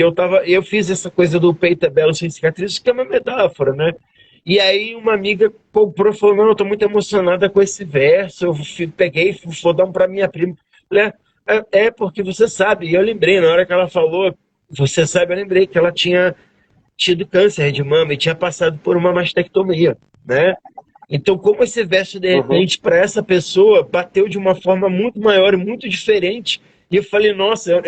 E eu fiz essa coisa do peito é belo sem cicatrizes, que é uma metáfora, né? E aí uma amiga comprou e falou: não, eu estou muito emocionada com esse verso. Eu peguei e vou dar um para minha prima. Falei, porque você sabe. E eu lembrei, na hora que ela falou, você sabe, eu lembrei que ela tinha tido câncer de mama e tinha passado por uma mastectomia, né? Então, como esse verso, de Uhum. repente, para essa pessoa, bateu de uma forma muito maior e muito diferente. E eu falei, nossa,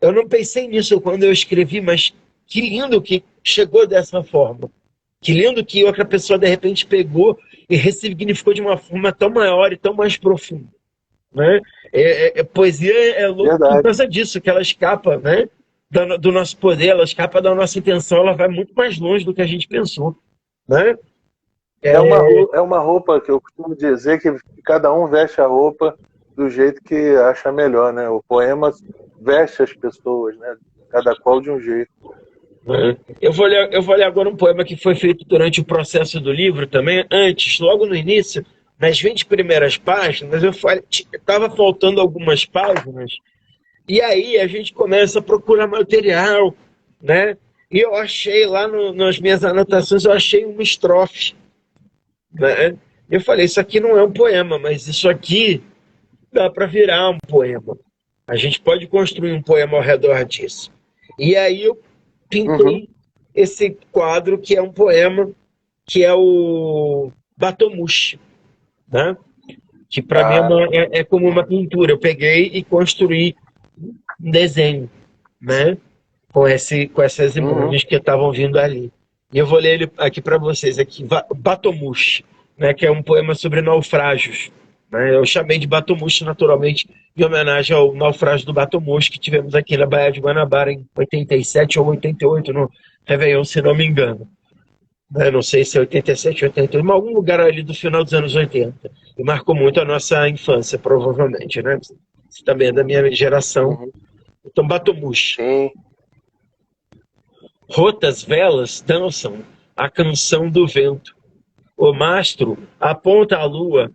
eu não pensei nisso quando eu escrevi, mas que lindo que chegou dessa forma. Que lindo que outra pessoa, de repente, pegou e ressignificou de uma forma tão maior e tão mais profunda. Né? Poesia é louco por Verdade. causa disso, que ela escapa, né, do nosso poder, ela escapa da nossa intenção, ela vai muito mais longe do que a gente pensou. Né? É uma roupa que eu costumo dizer que cada um veste a roupa do jeito que acha melhor, né? O poema veste as pessoas, né? Cada qual de um jeito. Eu vou ler agora um poema que foi feito durante o processo do livro também, antes, logo no início, nas 20 primeiras páginas, eu falei, estava faltando algumas páginas, e aí a gente começa a procurar material, né? E eu achei lá nas minhas anotações, eu achei uma estrofe, né? Eu falei, isso aqui não é um poema, mas isso aqui dá para virar um poema. A gente pode construir um poema ao redor disso. E aí eu Uhum. pintei esse quadro que é um poema, que é o Batomushi, né? Que para mim Ah, é como uma pintura. Eu peguei e construí um desenho, né? Com essas uhum. imagens que estavam vindo ali. E eu vou ler ele aqui para vocês, aqui, Batomushi, né? Que é um poema sobre naufrágios. né? Eu chamei de Batomuxo, naturalmente, em homenagem ao naufrágio do Batomuxo que tivemos aqui na Baía de Guanabara em 87 ou 88, no Réveillon, se não me engano. Né? Não sei se é 87 ou 88, mas algum lugar ali do final dos anos 80. E marcou muito a nossa infância, provavelmente, né? Você também é da minha geração. Uhum. Então, Batomuxo. Sim. Rotas velas dançam a canção do vento. O mastro aponta a lua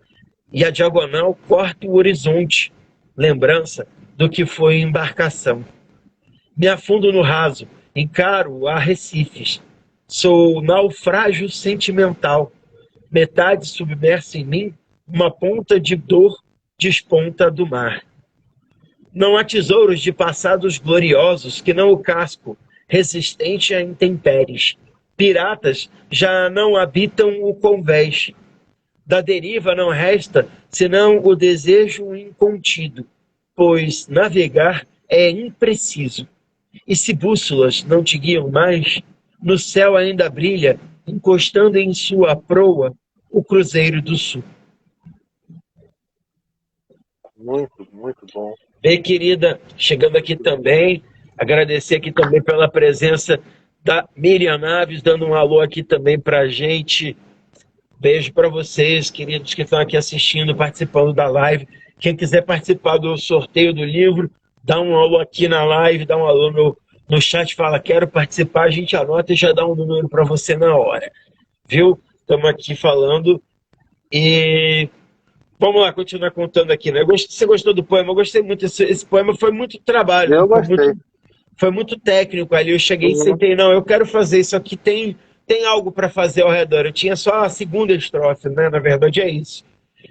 e a diagonal corta o horizonte, lembrança do que foi embarcação. Me afundo no raso, encaro arrecifes. Sou naufrágio sentimental, metade submersa em mim, uma ponta de dor desponta do mar. Não há tesouros de passados gloriosos que não o casco, resistente a intempéries. Piratas já não habitam o convés. Da deriva não resta senão o desejo incontido, pois navegar é impreciso. E se bússolas não te guiam mais, no céu ainda brilha, encostando em sua proa, o Cruzeiro do Sul. Muito, muito bom. Bem, querida, chegando aqui também, agradecer aqui também pela presença da Miriam Naves, dando um alô aqui também para a gente. Beijo para vocês, queridos que estão aqui assistindo, participando da live. Quem quiser participar do sorteio do livro, dá um alô aqui na live, dá um alô no chat, fala quero participar, a gente anota e já dá um número para você na hora. Viu? Estamos aqui falando e vamos lá, continuar contando aqui, né? Você gostou do poema? Eu gostei muito. Esse poema foi muito trabalho, Eu gostei. Foi muito técnico ali. Eu cheguei e Uhum. sentei, não, eu quero fazer isso aqui, tem algo para fazer ao redor. Eu tinha só a segunda estrofe, né? Na verdade é isso.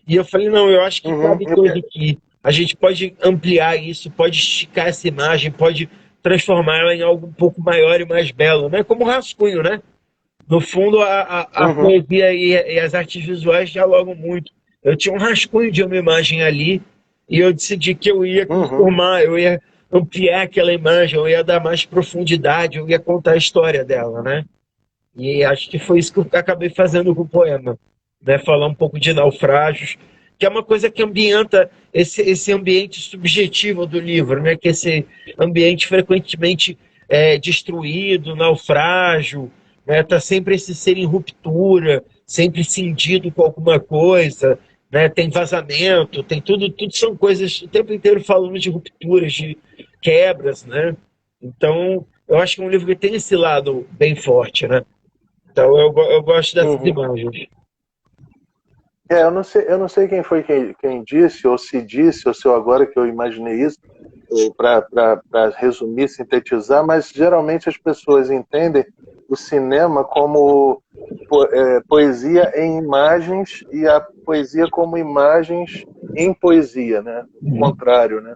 E eu falei, não, eu acho que cabe coisa aqui. A gente pode ampliar isso, pode esticar essa imagem, pode transformar ela em algo um pouco maior e mais belo, né? Como rascunho, né? No fundo, a poesia e as artes visuais dialogam muito. Eu tinha um rascunho de uma imagem ali e eu decidi que eu ia transformar, eu ia ampliar aquela imagem, eu ia dar mais profundidade, eu ia contar a história dela, né? E acho que foi isso que eu acabei fazendo com o poema, né? Falar um pouco de naufrágios, que é uma coisa que ambienta esse ambiente subjetivo do livro, né? Que esse ambiente frequentemente destruído, naufrágio, né? Tá sempre esse ser em ruptura, sempre cindido com alguma coisa, né? Tem vazamento, tem tudo são coisas o tempo inteiro falando de rupturas, de quebras, né? Então, eu acho que é um livro que tem esse lado bem forte, né? Então eu gosto dessas imagens. Eu não sei quem foi quem disse, ou se eu agora que eu imaginei isso, para resumir, sintetizar, mas geralmente as pessoas entendem o cinema como poesia em imagens e a poesia como imagens em poesia, né? O contrário, né?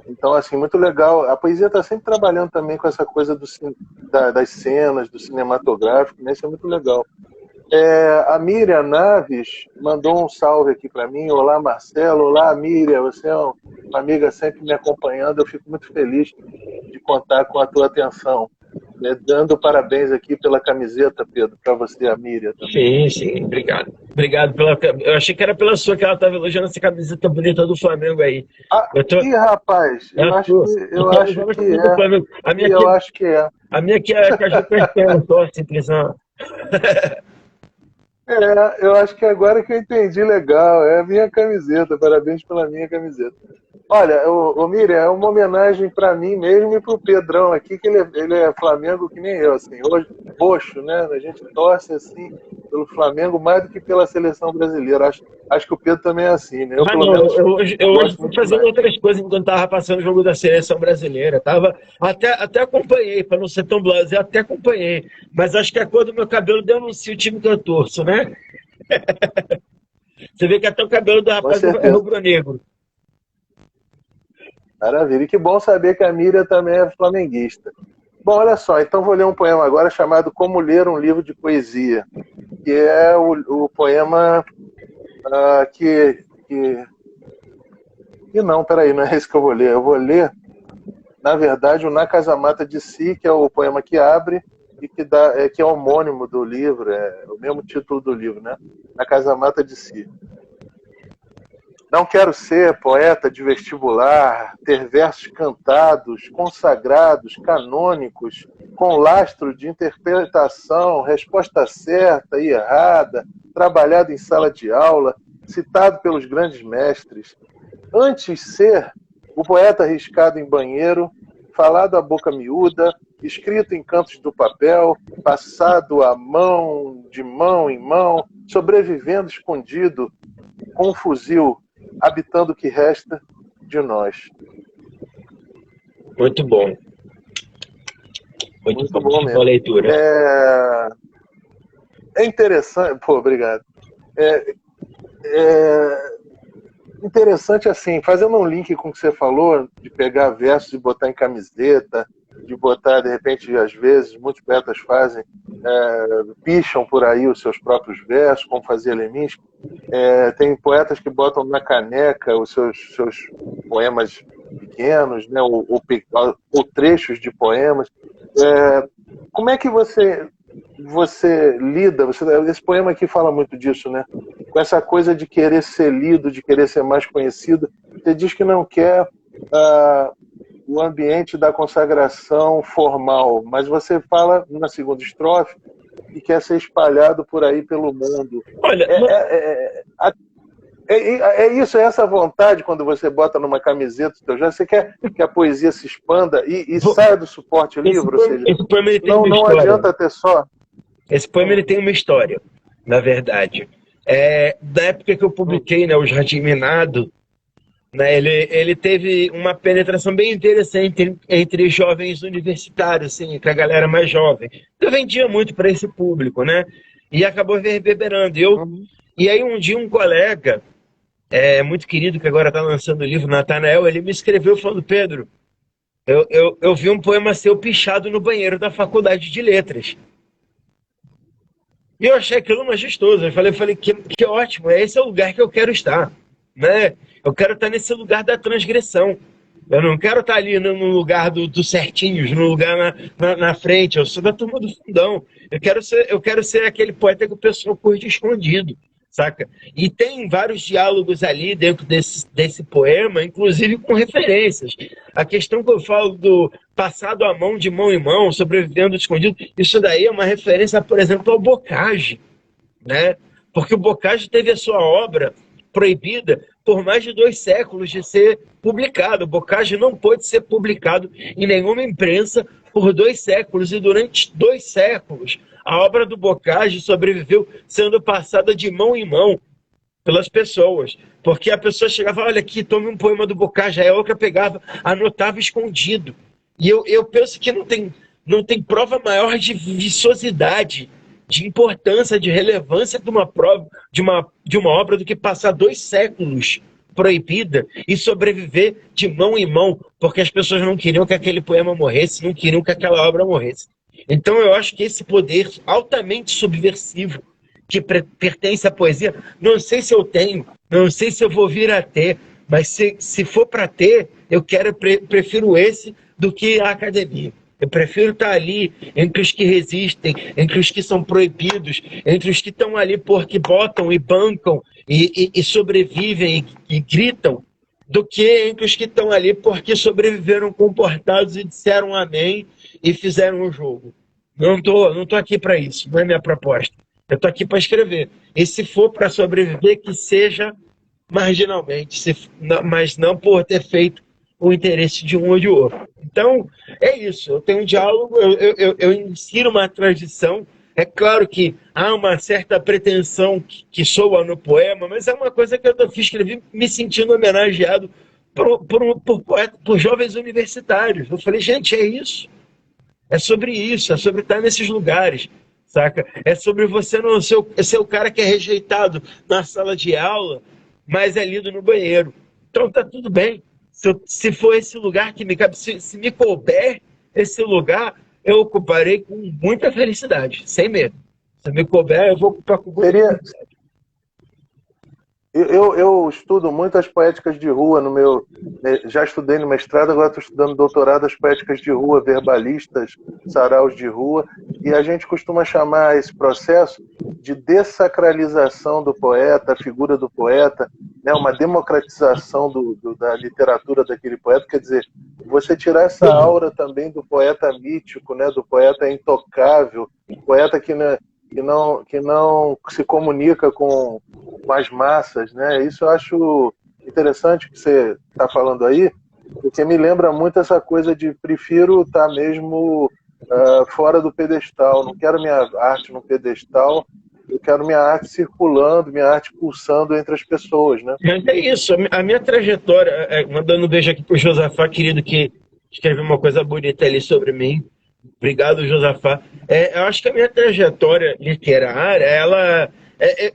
Então, assim, muito legal. A poesia está sempre trabalhando também com essa coisa das cenas, do cinematográfico, né? Isso é muito legal. A Miriam Naves mandou um salve aqui para mim. Olá, Marcelo. Olá, Miriam. Você é uma amiga sempre me acompanhando. Eu fico muito feliz de contar com a tua atenção. Dando parabéns aqui pela camiseta, Pedro, para você, a Miriam. Também. Sim, obrigado. Obrigado pela. Eu achei que era pela sua que ela estava elogiando essa camiseta bonita do Flamengo aí. Ih, rapaz, eu acho que é. A minha aqui é a Caju Pertence, só simplesmente. Eu acho que agora que eu entendi legal. É a minha camiseta. Parabéns pela minha camiseta. Olha, o Miriam, é uma homenagem para mim mesmo e para o Pedrão aqui, que ele é Flamengo que nem eu, assim, hoje, roxo, né? A gente torce assim pelo Flamengo mais do que pela seleção brasileira. Acho que o Pedro também é assim, né? Eu hoje fui fazendo outras coisas enquanto estava passando o jogo da seleção brasileira. Até acompanhei, para não ser tão blasé, até acompanhei. Mas acho que a cor do meu cabelo denuncia o time que eu torço, né? Você vê que até o cabelo do rapaz é rubro-negro. Maravilha. E que bom saber que a Miriam também é flamenguista. Bom, olha só, então vou ler um poema agora chamado Como Ler um Livro de Poesia, que é o poema que... E não, peraí, não é esse que eu vou ler. Eu vou ler, na verdade, o Na Casa Mata de Si, que é o poema que abre e que é homônimo do livro, é o mesmo título do livro, né? Na Casa Mata de Si. Não quero ser poeta de vestibular, ter versos cantados, consagrados, canônicos, com lastro de interpretação, resposta certa e errada, trabalhado em sala de aula, citado pelos grandes mestres. Antes ser o poeta arriscado em banheiro, falado à boca miúda, escrito em cantos do papel, passado a mão, de mão em mão, sobrevivendo escondido, com um fuzil, habitando o que resta de nós. Muito bom. Muito Muito bom. bom Boa mesmo. leitura. É interessante. Pô, obrigado. É interessante assim, fazendo um link com o que você falou, de pegar versos e botar em camiseta, de botar, de repente, às vezes, muitos poetas fazem, picham por aí os seus próprios versos, como fazia Leminski. Tem poetas que botam na caneca os seus poemas pequenos, né, ou trechos de poemas. Como é que você lida, esse poema aqui fala muito disso, né? Com essa coisa de querer ser lido, de querer ser mais conhecido. Você diz que não quer o ambiente da consagração formal, mas você fala na segunda estrofe que quer ser espalhado por aí pelo mundo. Olha, Isso, é essa vontade quando você bota numa camiseta, você quer que a poesia se expanda e saia do suporte livre, ou seja, esse poema ele tem uma não história. adianta ter só. Esse poema ele tem uma história, na verdade. Da época que eu publiquei, né, O Jardim Minado, né, ele teve uma penetração bem interessante entre jovens universitários, assim, entre a galera mais jovem. Eu vendia muito para esse público, né? E acabou reverberando. E aí um dia um colega, muito querido, que agora está lançando o livro, Natanael, ele me escreveu falando: Pedro, eu vi um poema seu pichado no banheiro da Faculdade de Letras. E eu achei aquilo majestoso. Eu falei que ótimo, esse é o lugar que eu quero estar, né? Eu quero estar nesse lugar da transgressão. Eu não quero estar ali no lugar do certinhos, no lugar na frente. Eu sou da turma do fundão. Eu quero ser aquele poeta que o pessoal curte escondido, saca? E tem vários diálogos ali dentro desse poema, inclusive com referências. A questão que eu falo do passado a mão, de mão em mão, sobrevivendo escondido, isso daí é uma referência, por exemplo, ao Bocage, né? Porque o Bocage teve a sua obra proibida por mais de 2 séculos de ser publicado. O Bocage não pôde ser publicado em nenhuma imprensa por 2 séculos, e durante 2 séculos a obra do Bocage sobreviveu sendo passada de mão em mão pelas pessoas, porque a pessoa chegava: olha aqui, tome um poema do Bocage, aí a outra pegava, anotava escondido. E eu penso que não tem prova maior de viçosidade, de importância, de relevância de uma prova, de uma obra, do que passar 2 séculos proibida e sobreviver de mão em mão, porque as pessoas não queriam que aquele poema morresse, não queriam que aquela obra morresse. Então eu acho que esse poder altamente subversivo que pertence à poesia, não sei se eu tenho, não sei se eu vou vir a ter, mas se for para ter, prefiro esse do que a academia. Eu prefiro estar ali entre os que resistem, entre os que são proibidos, entre os que estão ali porque botam e bancam e sobrevivem e gritam, do que entre os que estão ali porque sobreviveram comportados e disseram amém e fizeram o jogo. Não tô aqui para isso, não é minha proposta. Eu estou aqui para escrever. E se for para sobreviver, que seja marginalmente, mas não por ter feito o interesse de um ou de outro. Então, é isso. Eu tenho um diálogo, eu insiro uma tradição. É claro que há uma certa pretensão que soa no poema, mas é uma coisa que eu escrevi me sentindo homenageado por jovens universitários. Eu falei: gente, é isso. É sobre isso, é sobre estar nesses lugares, saca? É sobre você não ser o cara que é rejeitado na sala de aula, mas é lido no banheiro. Então tá tudo bem. Se for esse lugar que me cabe, se me couber esse lugar, eu ocuparei com muita felicidade, sem medo. Se me couber, eu vou ocupar com muita felicidade. Eu estudo muito as poéticas de rua no meu. Já estudei no mestrado, agora estou estudando doutorado as poéticas de rua, verbalistas, saraus de rua, e a gente costuma chamar esse processo de dessacralização do poeta, a figura do poeta, né, uma democratização da literatura daquele poeta, quer dizer, você tirar essa aura também do poeta mítico, né, do poeta intocável, poeta que não se comunica com as massas, né? Isso eu acho interessante que você está falando aí, porque me lembra muito essa coisa de prefiro estar mesmo fora do pedestal. Não quero minha arte no pedestal, eu quero minha arte circulando, minha arte pulsando entre as pessoas, né? Mas é isso, a minha trajetória, mandando um beijo aqui pro Josafá, querido, que escreveu uma coisa bonita ali sobre mim. Obrigado, Josafá. Eu acho que a minha trajetória literária,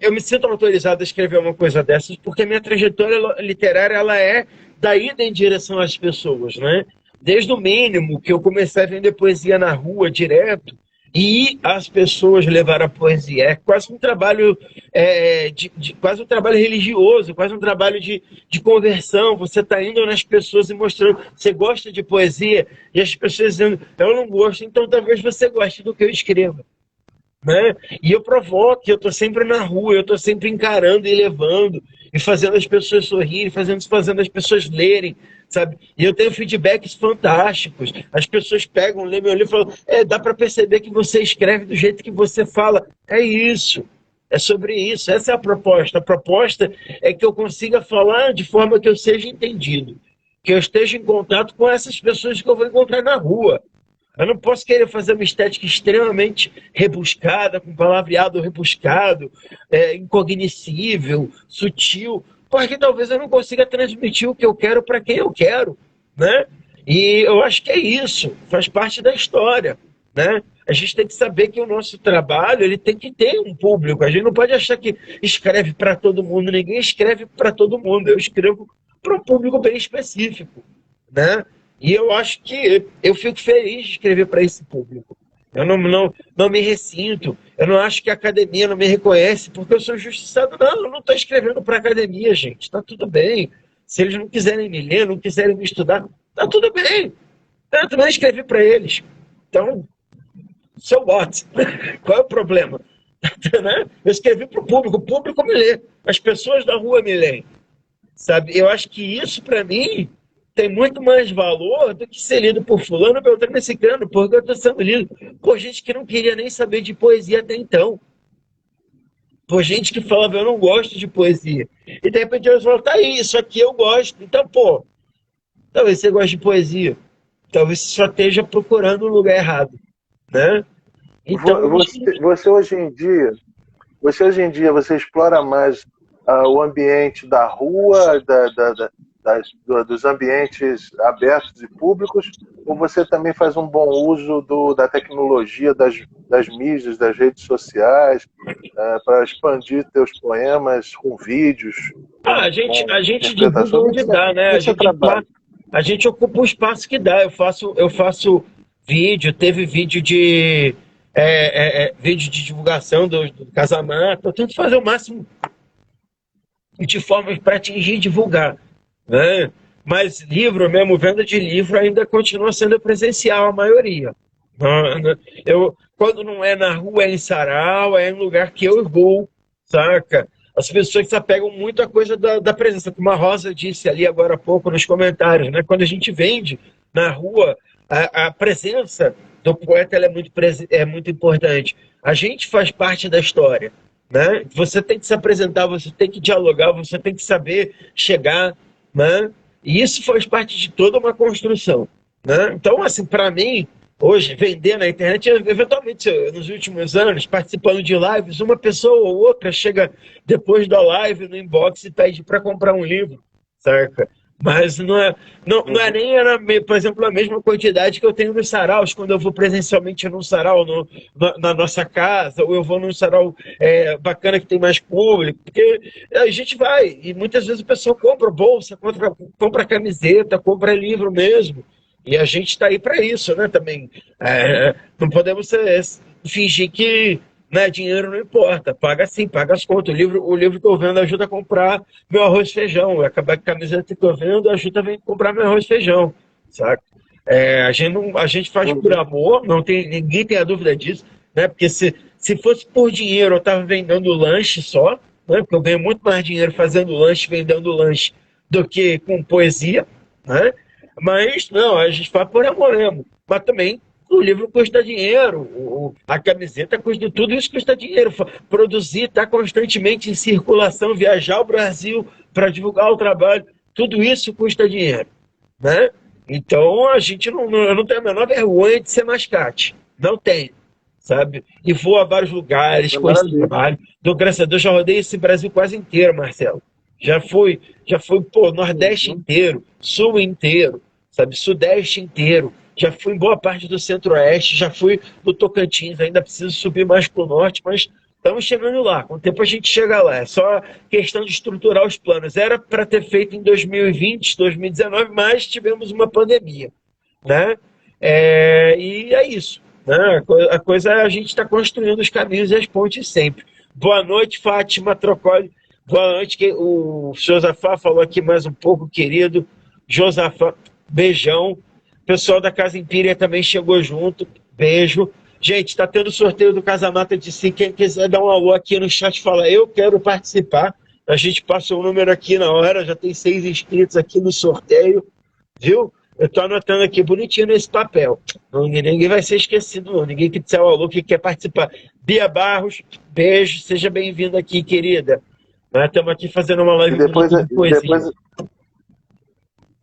eu me sinto autorizado a escrever uma coisa dessas, porque a minha trajetória literária, ela é da ida em direção às pessoas, né? Desde o mínimo, que eu comecei a vender poesia na rua direto, e as pessoas levaram a poesia. É quase um trabalho, quase um trabalho religioso, quase um trabalho de conversão. Você está indo nas pessoas e mostrando, você gosta de poesia, e as pessoas dizendo, eu não gosto, então talvez você goste do que eu escrevo. Né? E eu provoco, eu estou sempre na rua, eu estou sempre encarando e levando, e fazendo as pessoas sorrirem, fazendo as pessoas lerem, sabe? E eu tenho feedbacks fantásticos. As pessoas pegam, lêem meu livro e falam, dá para perceber que você escreve do jeito que você fala. É isso. É sobre isso. Essa é a proposta. A proposta é que eu consiga falar de forma que eu seja entendido. Que eu esteja em contato com essas pessoas que eu vou encontrar na rua. Eu não posso querer fazer uma estética extremamente rebuscada, com palavreado rebuscado, incognoscível, sutil, porque talvez eu não consiga transmitir o que eu quero para quem eu quero, né? E eu acho que é isso, faz parte da história, né? A gente tem que saber que o nosso trabalho ele tem que ter um público. A gente não pode achar que escreve para todo mundo. Ninguém escreve para todo mundo. Eu escrevo para um público bem específico, né? E eu acho que eu fico feliz de escrever para esse público. Eu não me ressinto. Eu não acho que a academia não me reconhece porque eu sou injustiçado. Não, eu não estou escrevendo para a academia, gente. Está tudo bem. Se eles não quiserem me ler, não quiserem me estudar, está tudo bem. Eu também escrevi para eles. Então, so what? Qual é o problema? Né? Eu escrevi para o público me lê. As pessoas da rua me leem. Sabe? Eu acho que isso, para mim, tem muito mais valor do que ser lido por fulano, beltrano e ciclano, porque eu estou sendo lido por gente que não queria nem saber de poesia até então. Por gente que falava, eu não gosto de poesia. E de repente eles falam, tá aí, isso aqui eu gosto. Então, pô, talvez você goste de poesia. Talvez você só esteja procurando um lugar errado, né? Então, Você hoje em dia, você explora mais o ambiente da rua, dos ambientes abertos e públicos, ou você também faz um bom uso da tecnologia, das mídias, das redes sociais, para expandir teus poemas com vídeos, a com gente divulga interpretação? Como é que onde dá, né? como é que você trabalha? A gente ocupa o espaço que dá. Eu faço vídeo, teve vídeo de divulgação do casamento. Eu tento fazer o máximo de forma para atingir e divulgar, né? Mas livro mesmo, venda de livro ainda continua sendo presencial a maioria. Quando não é na rua, é em sarau, é em lugar que eu vou, saca? As pessoas se apegam muito à coisa da presença, como a Rosa disse ali agora há pouco nos comentários, né? Quando a gente vende na rua, a presença do poeta ela é muito importante. A gente faz parte da história, né? Você tem que se apresentar, você tem que dialogar, você tem que saber chegar, né? E isso faz parte de toda uma construção, né? Então, assim, para mim, hoje, vender na internet, eventualmente, nos últimos anos, participando de lives, uma pessoa ou outra chega depois da live no inbox e pede para comprar um livro, saca? Mas não é nem, por exemplo, a mesma quantidade que eu tenho nos saraus, quando eu vou presencialmente num sarau na nossa casa, ou eu vou num sarau bacana que tem mais público, porque a gente vai, e muitas vezes a pessoa compra bolsa, compra camiseta, compra livro mesmo, e a gente está aí para isso, né, também. Não podemos fingir que Né? Dinheiro não importa, paga sim, paga as contas. O livro que eu vendo ajuda a comprar meu arroz e feijão. A camiseta que eu vendo ajuda a comprar meu arroz e feijão, sabe? A gente faz por Uhum. amor, não tem, ninguém tem a dúvida disso, né? Porque se fosse por dinheiro, eu estava vendendo lanche só, né? Porque eu ganho muito mais dinheiro fazendo lanche, vendendo lanche, do que com poesia, né? Mas não, a gente faz por amor mesmo. Mas também o livro custa dinheiro, a camiseta custa, tudo isso custa dinheiro. Produzir, estar constantemente em circulação, viajar ao Brasil para divulgar o trabalho, tudo isso custa dinheiro, né? Então a gente eu não tenho a menor vergonha de ser mascate, não tenho, sabe? E vou a vários lugares É com esse maravilha. trabalho. Dou graças a Deus, já rodei esse Brasil quase inteiro, Marcelo. Já fui, pô, Nordeste Uhum. inteiro, Sul inteiro, sabe? Sudeste inteiro. Já fui em boa parte do Centro-Oeste, já fui no Tocantins, ainda preciso subir mais para o Norte, mas estamos chegando lá. Com o tempo a gente chega lá. É só questão de estruturar os planos. Era para ter feito em 2020, 2019, mas tivemos uma pandemia, né? E é isso. Né? A coisa é a gente está construindo os caminhos e as pontes sempre. Boa noite, Fátima Trocoli. Boa noite. O Josafá falou aqui mais um pouco, querido. Josafá, beijão. O pessoal da Casa Empíria também chegou junto. Beijo. Gente, está tendo sorteio do Casamata de Si. Quem quiser dar um alô aqui no chat, fala, eu quero participar. A gente passa o número aqui na hora. Já tem 6 inscritos aqui no sorteio. Viu? Eu tô anotando aqui bonitinho nesse papel. Ninguém vai ser esquecido, não. Ninguém que disser o alô que quer participar. Bia Barros, beijo. Seja bem-vinda aqui, querida. Nós estamos aqui fazendo uma E live depois, bonita de poesia.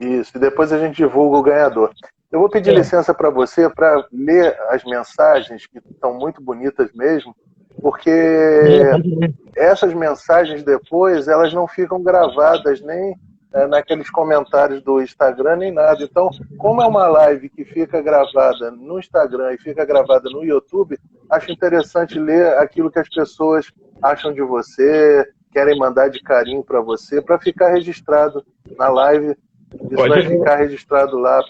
isso, e depois a gente divulga o ganhador. Eu vou pedir É. licença para você para ler as mensagens, que estão muito bonitas mesmo, porque essas mensagens depois, elas não ficam gravadas nem naqueles comentários do Instagram, nem nada. Então, como é uma live que fica gravada no Instagram e fica gravada no YouTube, acho interessante ler aquilo que as pessoas acham de você, querem mandar de carinho para você, para ficar registrado na live. Isso Pode vai ler. ficar registrado lá,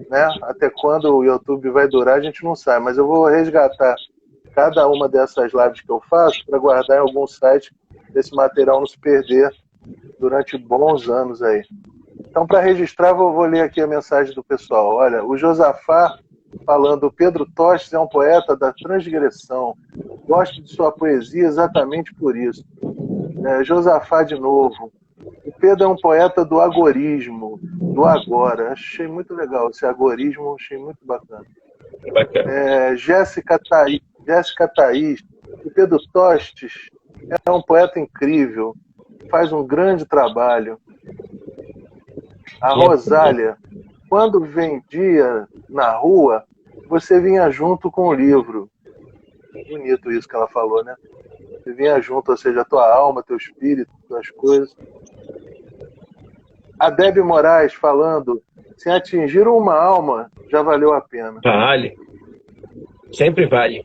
né? Até quando o YouTube vai durar, a gente não sabe, mas eu vou resgatar cada uma dessas lives que eu faço para guardar em algum site, desse material não se perder durante bons anos aí. Então, para registrar, vou ler aqui a mensagem do pessoal. Olha, o Josafá falando, Pedro Tostes é um poeta da transgressão. Gosto de sua poesia exatamente por isso. Josafá de novo. O Pedro é um poeta do agorismo, do agora. Achei muito legal esse agorismo, achei muito bacana. Bacana. Jéssica Thaís. O Pedro Tostes é um poeta incrível, faz um grande trabalho. A Rosália, quando vendia na rua, você vinha junto com o livro. Bonito isso que ela falou, né? Você vinha junto, ou seja, a tua alma, teu espírito, tuas coisas. A Debbie Moraes falando, se atingir uma alma, já valeu a pena. Vale. Sempre vale.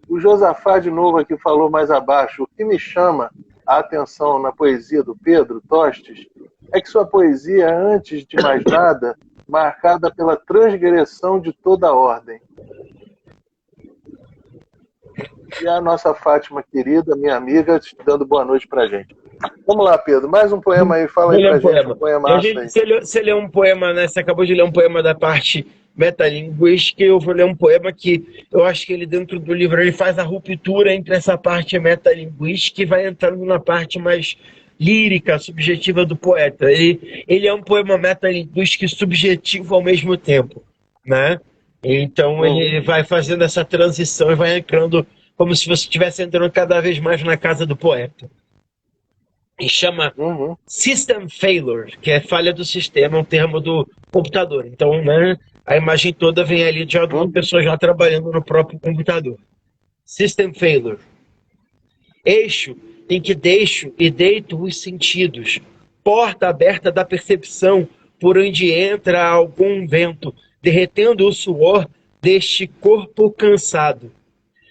O Josafá, de novo, aqui falou mais abaixo. O que me chama a atenção na poesia do Pedro Tostes é que sua poesia é, antes de mais nada, marcada pela transgressão de toda a ordem. E a nossa Fátima querida, minha amiga, dando boa noite pra gente. Vamos lá, Pedro. Mais um poema aí. Fala aí pra gente um poema massa aí. Você leu um poema, né? Você acabou de ler um poema da parte metalinguística, eu vou ler um poema que eu acho que ele, dentro do livro, ele faz a ruptura entre essa parte metalinguística e vai entrando na parte mais lírica, subjetiva do poeta. Ele é um poema metalinguístico e subjetivo ao mesmo tempo, né? Então ele vai fazendo essa transição e vai entrando como se você estivesse entrando cada vez mais na casa do poeta. E chama System Failure, que é falha do sistema, um termo do computador. Então, né, a imagem toda vem ali de uma pessoa já trabalhando no próprio computador. System Failure. Eixo em que deixo e deito os sentidos. Porta aberta da percepção, por onde entra algum vento, derretendo o suor deste corpo cansado.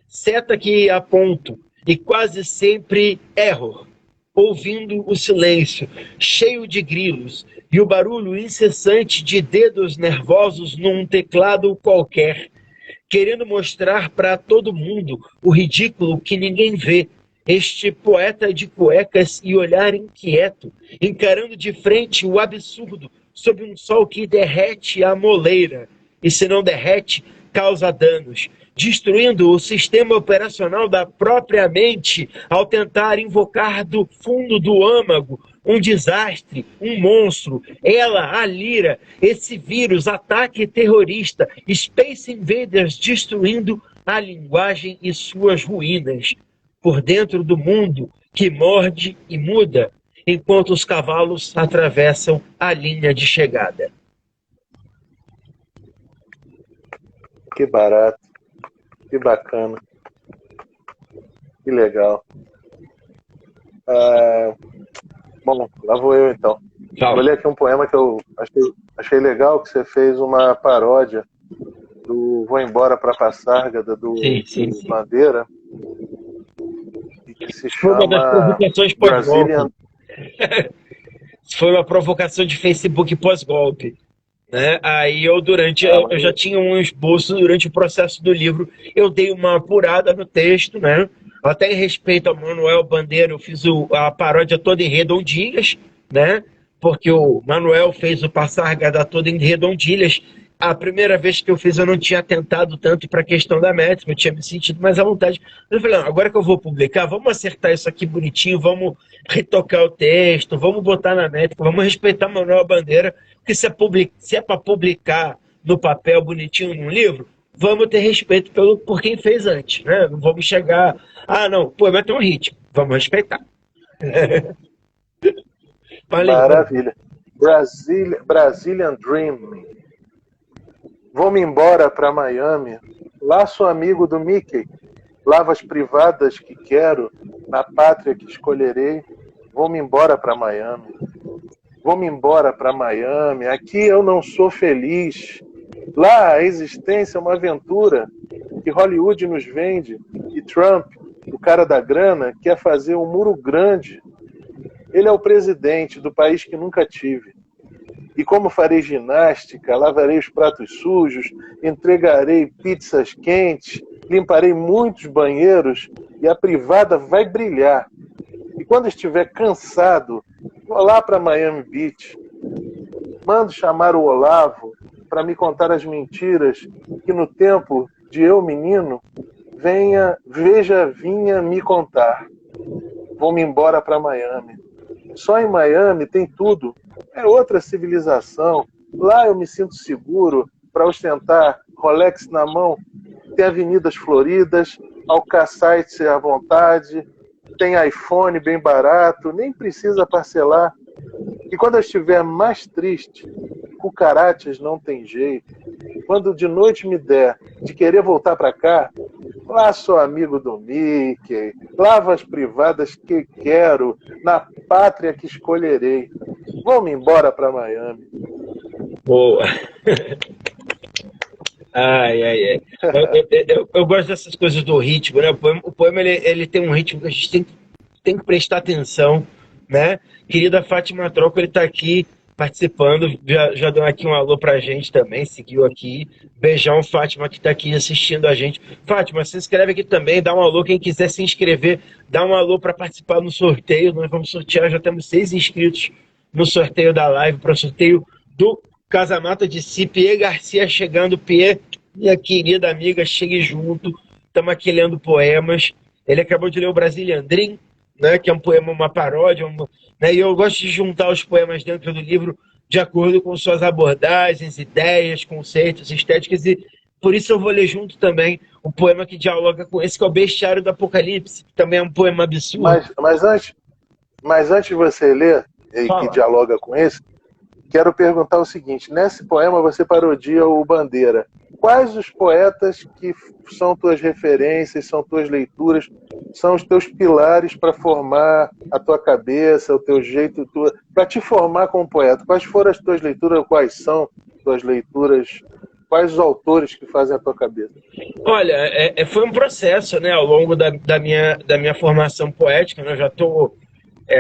Seta que aponto, e quase sempre erro, ouvindo o silêncio, cheio de grilos, e o barulho incessante de dedos nervosos num teclado qualquer. querendo mostrar para todo mundo o ridículo que ninguém vê. Este poeta de cuecas e olhar inquieto, encarando de frente o absurdo sob um sol que derrete a moleira, e se não derrete, causa danos, destruindo o sistema operacional da própria mente ao tentar invocar do fundo do âmago um desastre, um monstro, ela, a lira, esse vírus, ataque terrorista, Space Invaders destruindo a linguagem e suas ruínas, por dentro do mundo que morde e muda, enquanto os cavalos atravessam a linha de chegada. Que barato, que bacana, que legal. Bom, lá vou eu então. Vou ler aqui um poema que eu achei legal, que você fez uma paródia do Vou Embora Pra Passárgada, do Bandeira, que se Foi uma das chama provocações Brazilian... Foi uma provocação de Facebook pós-golpe. Né? Aí eu já tinha um esboço durante o processo do livro, eu dei uma apurada no texto, né? Até em respeito ao Manuel Bandeira, eu fiz a paródia toda em redondilhas, né? Porque o Manuel fez o Passárgada toda em redondilhas. A primeira vez que eu fiz, eu não tinha atentado tanto para a questão da métrica, eu tinha me sentido mais à vontade. Eu falei, não, agora que eu vou publicar, vamos acertar isso aqui bonitinho, vamos retocar o texto, vamos botar na métrica, vamos respeitar Manuel Bandeira, porque se é para publicar no papel bonitinho num livro, vamos ter respeito por quem fez antes, né? Não vamos chegar, não, pô, vai ter um ritmo, vamos respeitar. Maravilha. Brazilian Dream. Vou-me embora para Miami. Lá sou amigo do Mickey. Lavas privadas que quero, na pátria que escolherei. Vou-me embora para Miami. Vou-me embora para Miami. Aqui eu não sou feliz. Lá a existência é uma aventura que Hollywood nos vende. E Trump, o cara da grana, quer fazer um muro grande. Ele é o presidente do país que nunca tive. E como farei ginástica, lavarei os pratos sujos, entregarei pizzas quentes, limparei muitos banheiros e a privada vai brilhar. E quando estiver cansado, vou lá para Miami Beach. Mando chamar o Olavo para me contar as mentiras que no tempo de eu menino vinha me contar. Vou-me embora para Miami. Só em Miami tem tudo. É outra civilização. Lá eu me sinto seguro para ostentar Rolex na mão. Tem avenidas floridas, alcaçaite à vontade, tem iPhone bem barato, nem precisa parcelar. E quando eu estiver mais triste, cucarachas não tem jeito. Quando de noite me der de querer voltar para cá, lá sou amigo do Mickey, lavo as privadas que quero, na pátria que escolherei. Vou-me embora para Miami. Boa. Ai. Eu gosto dessas coisas do ritmo, né? O poema ele tem um ritmo que a gente tem que prestar atenção, né? Querida Fátima Troco, ele está aqui participando, já deu aqui um alô pra gente também, seguiu aqui. Beijão, Fátima, que está aqui assistindo a gente. Fátima, se inscreve aqui também, dá um alô, quem quiser se inscrever, dá um alô para participar no sorteio, nós vamos sortear, já temos 6 inscritos no sorteio da live, para o sorteio do Casamata de Si. Pie Garcia chegando, Pie, minha querida amiga, chegue junto, estamos aqui lendo poemas. Ele acabou de ler o Brazilian Dream, né, que é um poema, uma paródia, né, e eu gosto de juntar os poemas dentro do livro de acordo com suas abordagens, ideias, conceitos, estéticas, e por isso eu vou ler junto também o poema que dialoga com esse, que é o Bestiário do Apocalipse, que também é um poema absurdo. Mas antes de você ler, que dialoga com esse, quero perguntar o seguinte: nesse poema você parodia o Bandeira. Quais os poetas que são tuas referências, são tuas leituras, são os teus pilares para formar a tua cabeça, o teu jeito, para te formar como poeta? Quais foram as tuas leituras, quais são tuas leituras, quais os autores que fazem a tua cabeça? Olha, foi um processo, né, ao longo da minha formação poética, né, eu já estou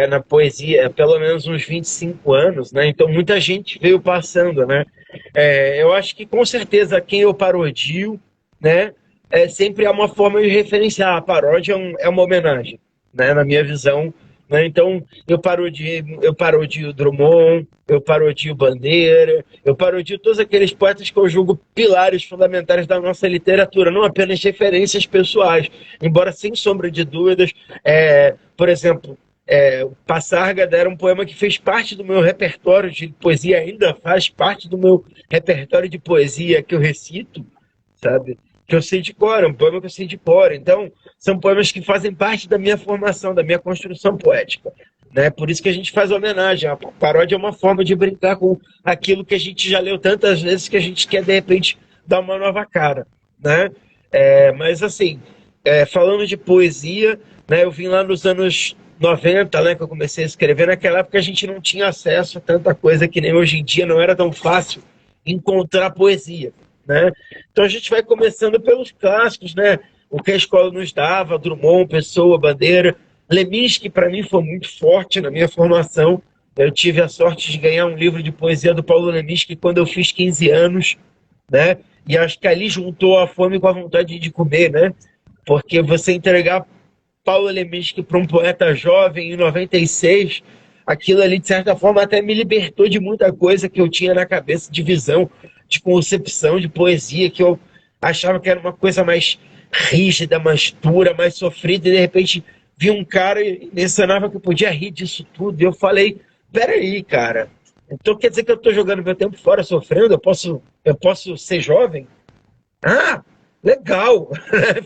na poesia há pelo menos uns 25 anos, né? Então muita gente veio passando, né? Eu acho que com certeza quem eu parodio né? Sempre é uma forma de referenciar. A paródia é uma homenagem, né? Na minha visão, né? Então, eu parodio o Drummond, eu parodio Bandeira, eu parodio todos aqueles poetas que eu julgo pilares fundamentais da nossa literatura, não apenas referências pessoais, embora sem sombra de dúvidas, por exemplo, o Passargada era um poema que fez parte do meu repertório de poesia, ainda faz parte do meu repertório de poesia que eu recito, sabe? Que eu sei de cor, é um poema que eu sei de cor. Então, são poemas que fazem parte da minha formação, da minha construção poética. Né? Por isso que a gente faz homenagem. A paródia é uma forma de brincar com aquilo que a gente já leu tantas vezes que a gente quer, de repente, dar uma nova cara. Né? Mas, assim, falando de poesia, né, eu vim lá nos anos 90, né, que eu comecei a escrever. Naquela época a gente não tinha acesso a tanta coisa que nem hoje em dia, não era tão fácil encontrar poesia. Né? Então a gente vai começando pelos clássicos, né? O que a escola nos dava, Drummond, Pessoa, Bandeira. Leminski, para mim, foi muito forte na minha formação. Eu tive a sorte de ganhar um livro de poesia do Paulo Leminski quando eu fiz 15 anos, né? E acho que ali juntou a fome com a vontade de comer, né? Porque você entregar Paulo Leminski para um poeta jovem em 96, aquilo ali, de certa forma, até me libertou de muita coisa que eu tinha na cabeça, de visão, de concepção, de poesia, que eu achava que era uma coisa mais rígida, mais dura, mais sofrida, e de repente vi um cara e mencionava que eu podia rir disso tudo, e eu falei, peraí, cara, então quer dizer que eu estou jogando meu tempo fora sofrendo? Eu posso ser jovem? Ah, legal!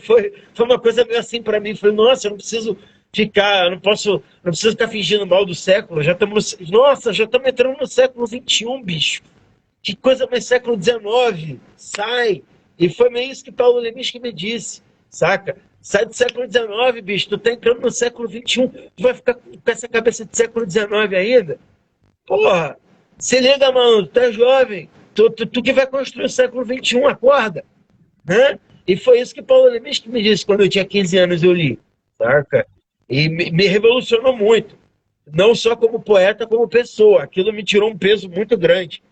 Foi uma coisa meio assim para mim. Falei, nossa, eu não preciso ficar, não preciso ficar fingindo mal do século. Nossa, já estamos entrando no século XXI, bicho. Que coisa mais século XIX. Sai! E foi meio isso que Paulo Leminski me disse, saca? Sai do século XIX, bicho. Tu tá entrando no século XXI. Tu vai ficar com essa cabeça de século XIX ainda? Porra! Se liga, mano. Tu é jovem. Tu que vai construir o século XXI, acorda. Né? E foi isso que Paulo Leminski me disse quando eu tinha 15 anos, eu li, saca? E me revolucionou muito, não só como poeta, como pessoa. Aquilo me tirou um peso muito grande.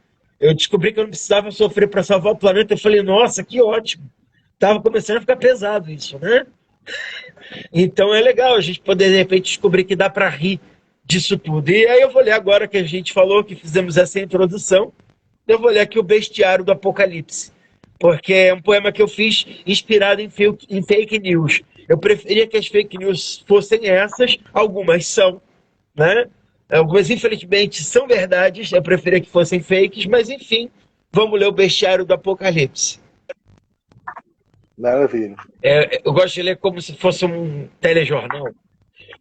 Eu descobri que eu não precisava sofrer para salvar o planeta. Eu falei, nossa, que ótimo. Tava começando a ficar pesado isso, né? Então é legal a gente poder, de repente, descobrir que dá para rir disso tudo. E aí eu vou ler agora que a gente falou, que fizemos essa introdução, eu vou ler aqui o Bestiário do Apocalipse, porque é um poema que eu fiz inspirado em fake news. Eu preferia que as fake news fossem essas, algumas são, né? Algumas, infelizmente, são verdades, eu preferia que fossem fakes, mas enfim, vamos ler o Bestiário do Apocalipse. Maravilha. Eu gosto de ler como se fosse um telejornal.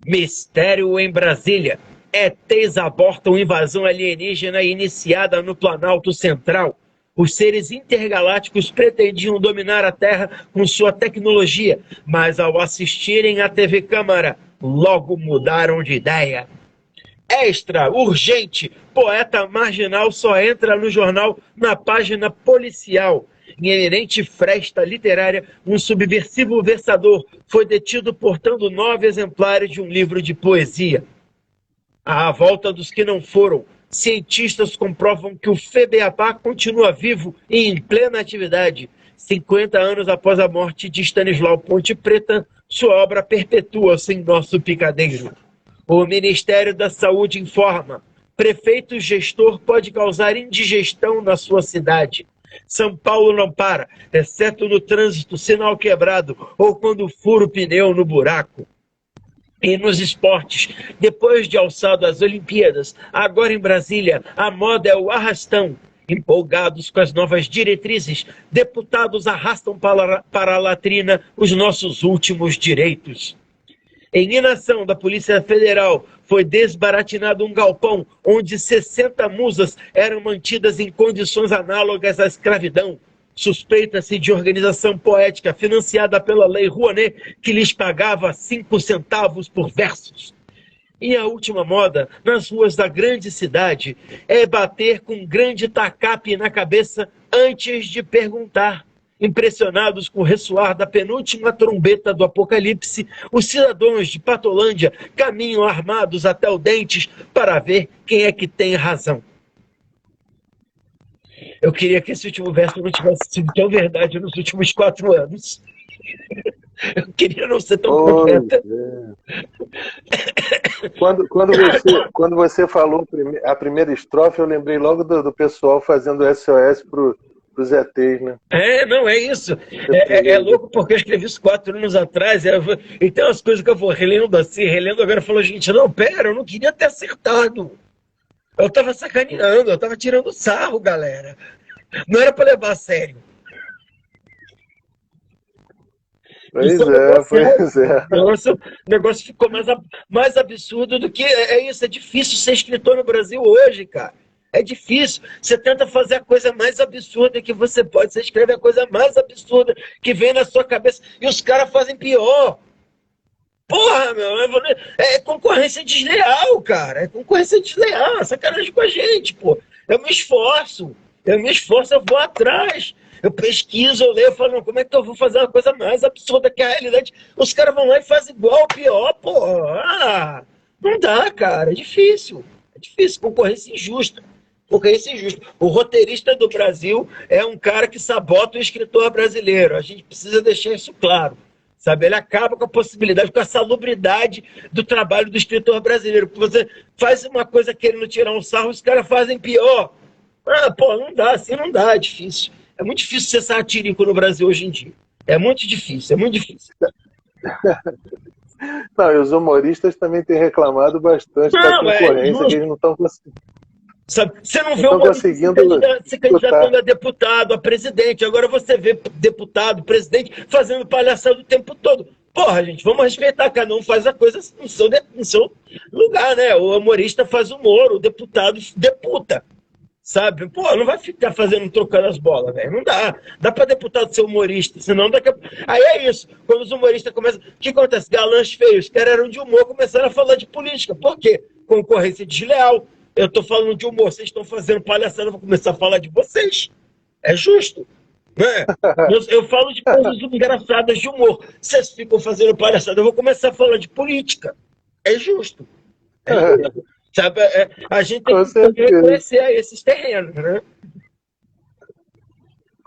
Mistério em Brasília. ETs abortam invasão alienígena iniciada no Planalto Central. Os seres intergalácticos pretendiam dominar a Terra com sua tecnologia, mas ao assistirem à TV Câmara, logo mudaram de ideia. Extra, urgente, poeta marginal só entra no jornal na página policial. Em eminente fresta literária, um subversivo versador foi detido portando 9 exemplares de um livro de poesia. À volta dos que não foram, cientistas comprovam que o FEBEABA continua vivo e em plena atividade. 50 anos após a morte de Stanislau Ponte Preta, sua obra perpetua-se em nosso picadeiro. O Ministério da Saúde informa: prefeito gestor pode causar indigestão na sua cidade. São Paulo não para, exceto no trânsito, sinal quebrado ou quando fura o pneu no buraco. E nos esportes, depois de alçado às Olimpíadas, agora em Brasília, a moda é o arrastão. Empolgados com as novas diretrizes, deputados arrastam para a latrina os nossos últimos direitos. Em inação da Polícia Federal, foi desbaratinado um galpão onde 60 musas eram mantidas em condições análogas à escravidão. Suspeita-se de organização poética financiada pela Lei Rouanet, que lhes pagava 5 centavos por versos. E a última moda, nas ruas da grande cidade, é bater com um grande tacape na cabeça antes de perguntar. Impressionados com o ressoar da penúltima trombeta do Apocalipse, os cidadãos de Patolândia caminham armados até os dentes para ver quem é que tem razão. Eu queria que esse último verso não tivesse sido tão verdade nos últimos 4 anos. Eu queria não ser tão Pois profeta. é. Quando você falou a primeira estrofe, eu lembrei logo do pessoal fazendo SOS pros ETs, né? Não, é isso. É Depois, louco porque eu escrevi isso 4 anos atrás. E tem umas coisas que eu vou relendo assim, relendo agora. Falou, gente, não, pera, eu não queria ter acertado. Eu tava sacaneando, eu tava tirando sarro, galera. Não era pra levar a sério. Isso é um negócio sério. pois é. O negócio ficou mais absurdo do que. É isso, é difícil ser escritor no Brasil hoje, cara. É difícil. Você tenta fazer a coisa mais absurda que você pode. Você escreve a coisa mais absurda que vem na sua cabeça e os caras fazem pior. Porra, meu. É concorrência desleal, cara. É concorrência desleal. É sacanagem com a gente, pô. Eu me esforço. Eu vou atrás. Eu pesquiso, eu leio, eu falo, não, como é que eu vou fazer uma coisa mais absurda que a realidade? Os caras vão lá e fazem igual, pior, pô. Não dá, cara. É difícil. É difícil. Concorrência injusta. Concorrência injusta. O roteirista do Brasil é um cara que sabota o escritor brasileiro. A gente precisa deixar isso claro. Sabe? Ele acaba com a possibilidade, com a salubridade do trabalho do escritor brasileiro. Porque você faz uma coisa querendo tirar um sarro, os caras fazem pior. Pô, não dá, assim não dá, é difícil. É muito difícil ser satírico no Brasil hoje em dia. É muito difícil, é muito difícil. Não, e os humoristas também têm reclamado bastante da Não, concorrência, que eles não estão sabe? Você não não vê o estão humorista conseguindo se escutar. candidatando a deputado, a presidente. Agora você vê deputado, presidente fazendo palhaçada o tempo todo. Porra, gente, vamos respeitar. Cada um faz a coisa no seu lugar, né? O humorista faz humor, o deputado deputa. Sabe? Pô, não vai ficar trocando as bolas, velho. Não dá. Dá pra deputado ser humorista, senão daqui a... Aí é isso. Quando os humoristas começam. O que acontece? Galãs feios, que eram de humor, começaram a falar de política. Por quê? Concorrência desleal. Eu tô falando de humor, vocês estão fazendo palhaçada, eu vou começar a falar de vocês. É justo. Né? Eu falo de coisas engraçadas de humor. Vocês ficam fazendo palhaçada, eu vou começar a falar de política. É justo. É justo. Sabe, a gente tem Com que poder certeza, reconhecer a esses terrenos, né?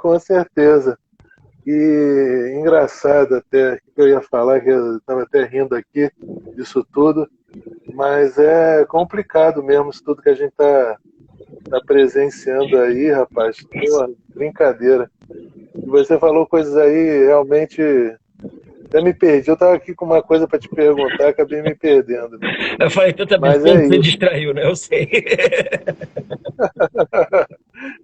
com certeza. E engraçado até, que eu ia falar, que eu estava até rindo aqui disso tudo, mas é complicado mesmo isso tudo que a gente tá presenciando aí, rapaz. Pô, brincadeira. E você falou coisas aí, realmente, até me perdi. Eu estava aqui com uma coisa para te perguntar, acabei me perdendo. Eu falei tanta Mas besteira é que você isso. distraiu, né? Eu sei.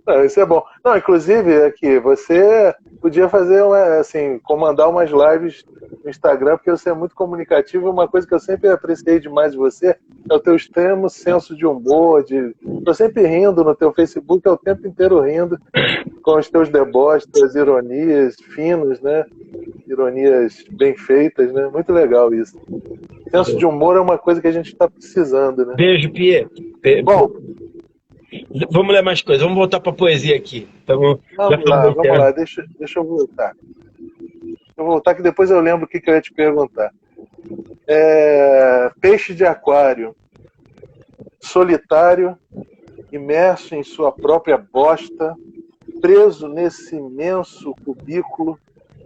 Não, isso é bom. Não, inclusive, aqui, você podia fazer assim, comandar umas lives no Instagram, porque você é muito comunicativo. Uma coisa que eu sempre apreciei demais de você é o teu extremo senso de humor. Tô sempre rindo no teu Facebook, é o tempo inteiro rindo, com os teus deboches, tuas ironias finas, né? Ironias bem feitas, né? Muito legal isso. Senso de humor é uma coisa que a gente está precisando, né? Beijo, Pie. Bom, Vamos ler mais coisas. Vamos voltar para a poesia aqui. Já vamos lá, deixa eu voltar. Eu voltar que depois eu lembro o que eu ia te perguntar. Peixe de aquário, solitário, imerso em sua própria bosta, preso nesse imenso cubículo,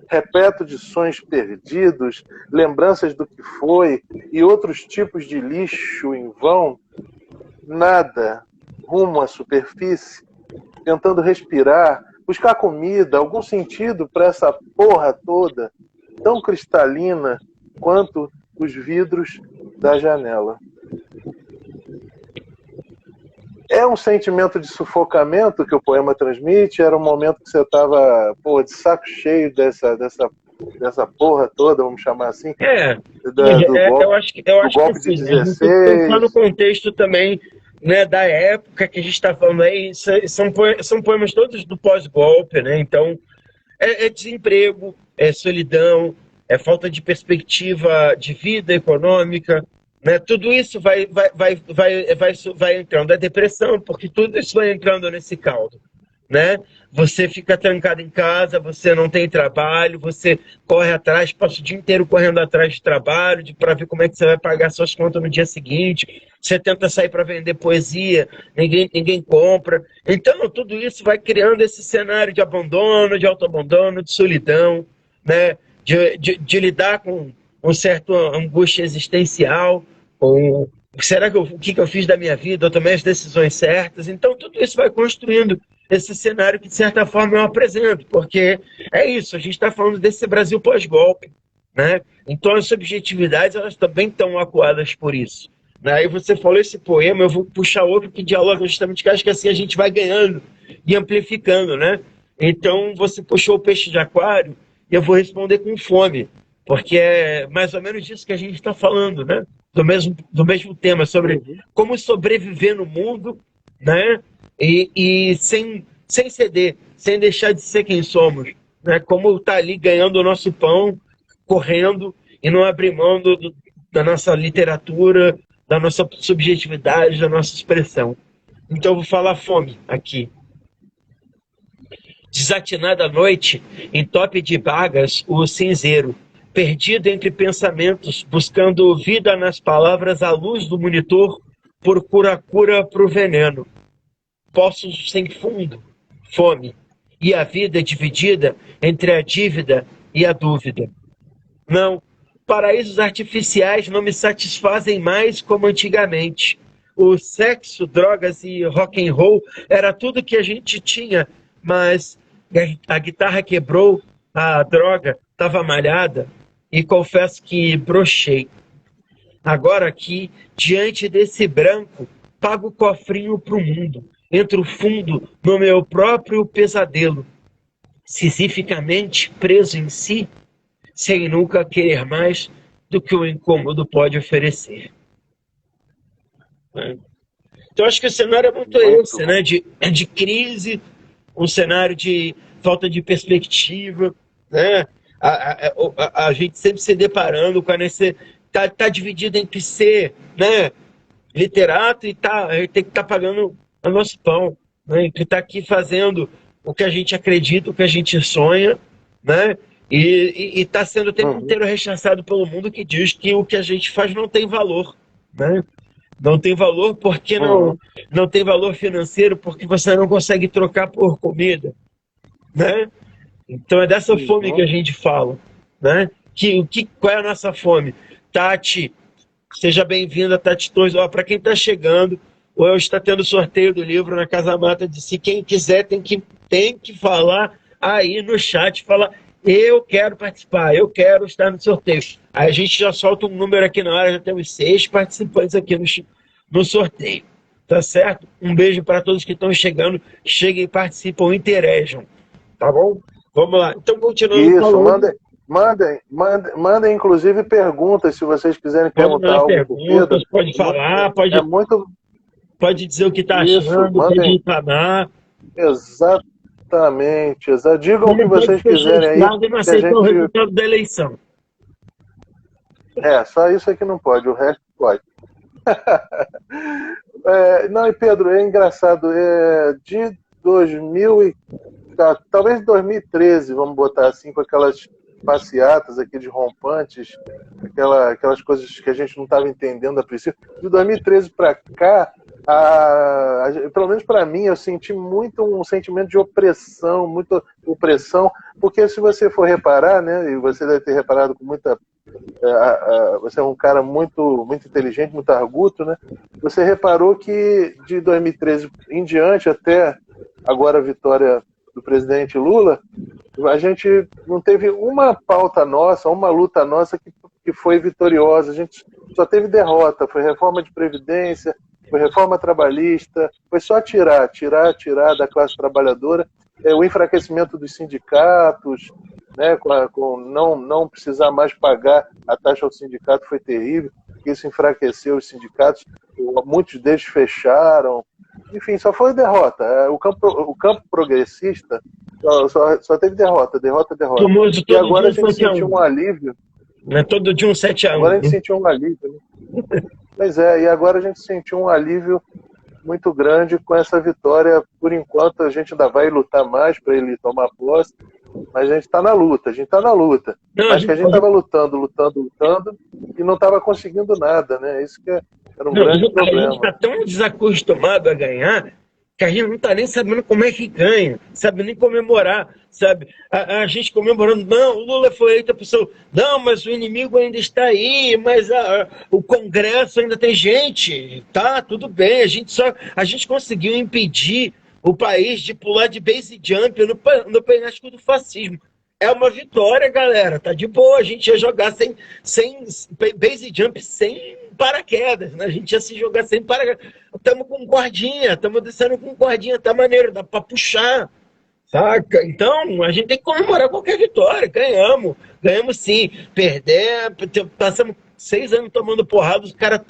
repleto de sonhos perdidos, lembranças do que foi e outros tipos de lixo em vão, nada rumo à superfície, tentando respirar, buscar comida, algum sentido para essa porra toda, tão cristalina quanto os vidros da janela. É um sentimento de sufocamento que o poema transmite? Era um momento que você estava de saco cheio dessa porra toda, vamos chamar assim? Eu acho que golpe de assim, a gente tem que pensar no 16. contexto também, né, da época que a gente está falando aí. São poemas todos do pós-golpe, né? Então, é desemprego, é solidão, é falta de perspectiva de vida econômica, né? Tudo isso vai entrando. É depressão, porque tudo isso vai entrando nesse caldo. né? Você fica trancado em casa, você não tem trabalho, você corre atrás, passa o dia inteiro correndo atrás de trabalho, para ver como é que você vai pagar suas contas no dia seguinte. Você tenta sair para vender poesia, ninguém compra. Então, tudo isso vai criando esse cenário de abandono, de autoabandono, de solidão, né? De lidar com uma certa angústia existencial, com será que o que eu fiz da minha vida? Eu tomei as decisões certas? Então, tudo isso vai construindo esse cenário que, de certa forma, eu apresento, porque é isso, a gente está falando desse Brasil pós-golpe, né? Então, as subjetividades, elas também estão acuadas por isso. Aí você falou esse poema, eu vou puxar outro que dialoga justamente, que acho que assim a gente vai ganhando e amplificando, né? Então, você puxou o peixe de aquário e eu vou responder com fome, porque é mais ou menos disso que a gente está falando, né? Do mesmo tema, sobre como sobreviver no mundo, né? E sem ceder, sem deixar de ser quem somos, né? Como tá ali ganhando o nosso pão, correndo e não abrir mão da nossa literatura, da nossa subjetividade, da nossa expressão. Então eu vou falar fome aqui. Desatinada noite, entope de bagas o cinzeiro, perdido entre pensamentos, buscando vida nas palavras à luz do monitor, procura cura pro veneno. Poços sem fundo, fome, e a vida dividida entre a dívida e a dúvida. Não, paraísos artificiais não me satisfazem mais como antigamente. O sexo, drogas e rock and roll era tudo que a gente tinha, mas a guitarra quebrou, a droga estava malhada e confesso que brochei. Agora aqui, diante desse branco, pago o cofrinho pro mundo. Entro fundo no meu próprio pesadelo, sisificamente preso em si, sem nunca querer mais do que o incômodo pode oferecer. Então, acho que o cenário é muito esse, né? De crise, um cenário de falta de perspectiva, né? A gente sempre se deparando com a necessidade. Tá dividido entre ser, né, literato e tem que estar pagando o nosso pão, né? Que está aqui fazendo o que a gente acredita, o que a gente sonha, né? E está sendo o tempo inteiro rechaçado pelo mundo que diz que o que a gente faz não tem valor, né? Não tem valor porque não tem valor financeiro, porque você não consegue trocar por comida, né? Então é dessa fome que a gente fala, né? Qual é a nossa fome? Tati, seja bem-vinda, Tati Torres. Para quem está chegando, hoje está tendo sorteio do livro na Casa Mata de Si. Quem quiser tem que falar aí no chat, falar eu quero participar, eu quero estar no sorteio. Aí a gente já solta um número aqui na hora, já temos 6 participantes aqui no sorteio. Tá certo? Um beijo para todos que estão chegando. Cheguem, participam, interajam. Tá bom? Vamos lá. Então, continuando Isso, falando. mandem, inclusive, perguntas, se vocês quiserem perguntar algo pro Pedro. Pode falar, pode, É muito... pode dizer o que está Isso, achando, pode mandem. reclamar. Exatamente. Digam o que vocês quiserem aí. Não Que a aceitam o gente... resultado da eleição. Só isso aqui não pode, o resto pode. Não, e Pedro, é engraçado, de 2000 e talvez 2013, vamos botar assim, com aquelas passeatas aqui de rompantes, aquelas coisas que a gente não estava entendendo a princípio. De 2013 para cá, pelo menos para mim, eu senti muito um sentimento de opressão, muita opressão, porque se você for reparar, né, e você deve ter reparado com muita... você é um cara muito, muito inteligente, muito arguto, né? Você reparou que de 2013 em diante, até agora a vitória do presidente Lula, a gente não teve uma pauta nossa, uma luta nossa que foi vitoriosa. A gente só teve derrota. Foi reforma de Previdência, foi reforma trabalhista, foi só tirar da classe trabalhadora, o enfraquecimento dos sindicatos, né, com não precisar mais pagar a taxa ao sindicato foi terrível, isso enfraqueceu os sindicatos, muitos deles fecharam, enfim, só foi derrota. O campo progressista só teve derrota. E agora a gente sentiu um alívio. Não é todo dia um 7-1. Agora a gente sentiu um alívio, né? Pois é, e agora a gente sentiu um alívio muito grande com essa vitória. Por enquanto, a gente ainda vai lutar mais para ele tomar posse, mas a gente está na luta, Não, Mas que a gente estava lutando, e não estava conseguindo nada, né? Isso que era um grande a gente problema. está tão desacostumado a ganhar que a gente não está nem sabendo como é que ganha, sabe nem comemorar, sabe? A gente comemorando, não, o Lula foi eleito, a pessoa, não, mas o inimigo ainda está aí, mas o Congresso ainda tem gente, tá, tudo bem, a gente conseguiu impedir o país de pular de base jump no penhasco do fascismo. É uma vitória, galera. Tá de boa. A gente ia jogar sem base jump, sem paraquedas, né? A gente ia se jogar sem paraquedas. Estamos com cordinha, estamos descendo com cordinha, tá maneiro, dá para puxar, saca? Então, a gente tem que comemorar qualquer vitória. Ganhamos sim. Perder, passamos 6 anos tomando porrada, os caras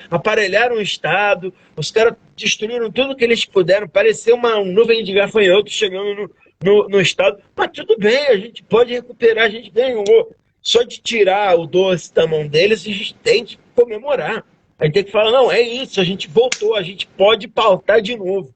aparelharam o Estado, os caras destruíram tudo que eles puderam, pareceu uma nuvem de gafanhotos chegando no Estado, mas tudo bem, a gente pode recuperar, a gente ganhou. Só de tirar o doce da mão deles, a gente tem que comemorar. A gente tem que falar, não, é isso, a gente voltou, a gente pode pautar de novo,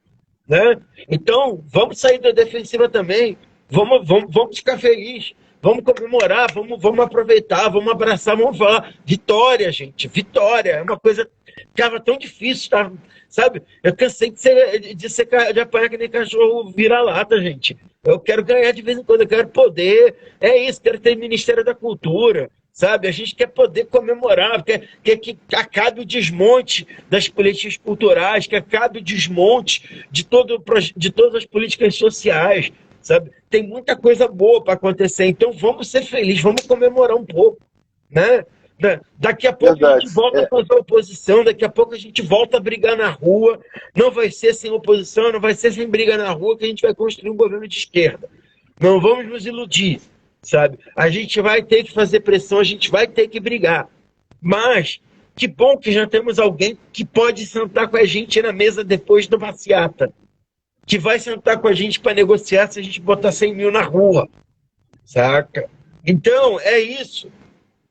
né? Então, vamos sair da defensiva também, vamos ficar felizes, vamos comemorar, vamos aproveitar, vamos abraçar, vamos falar. Vitória, gente, vitória. É uma coisa que estava tão difícil, tá? Sabe? Eu cansei de apanhar que nem cachorro vira-lata, gente. Eu quero ganhar de vez em quando, eu quero poder. É isso, quero ter Ministério da Cultura, sabe? A gente quer poder comemorar, quer que acabe o desmonte das políticas culturais, que acabe o desmonte de todas as políticas sociais, sabe? Tem muita coisa boa para acontecer, então vamos ser felizes, vamos comemorar um pouco, né? Daqui a pouco a gente volta a fazer oposição, daqui a pouco a gente volta a brigar na rua, não vai ser sem oposição, não vai ser sem briga na rua que a gente vai construir um governo de esquerda. Não vamos nos iludir, sabe? A gente vai ter que fazer pressão, a gente vai ter que brigar. Mas que bom que já temos alguém que pode sentar com a gente na mesa depois da passeata, que vai sentar com a gente para negociar se a gente botar 100 mil na rua, saca? Então, é isso.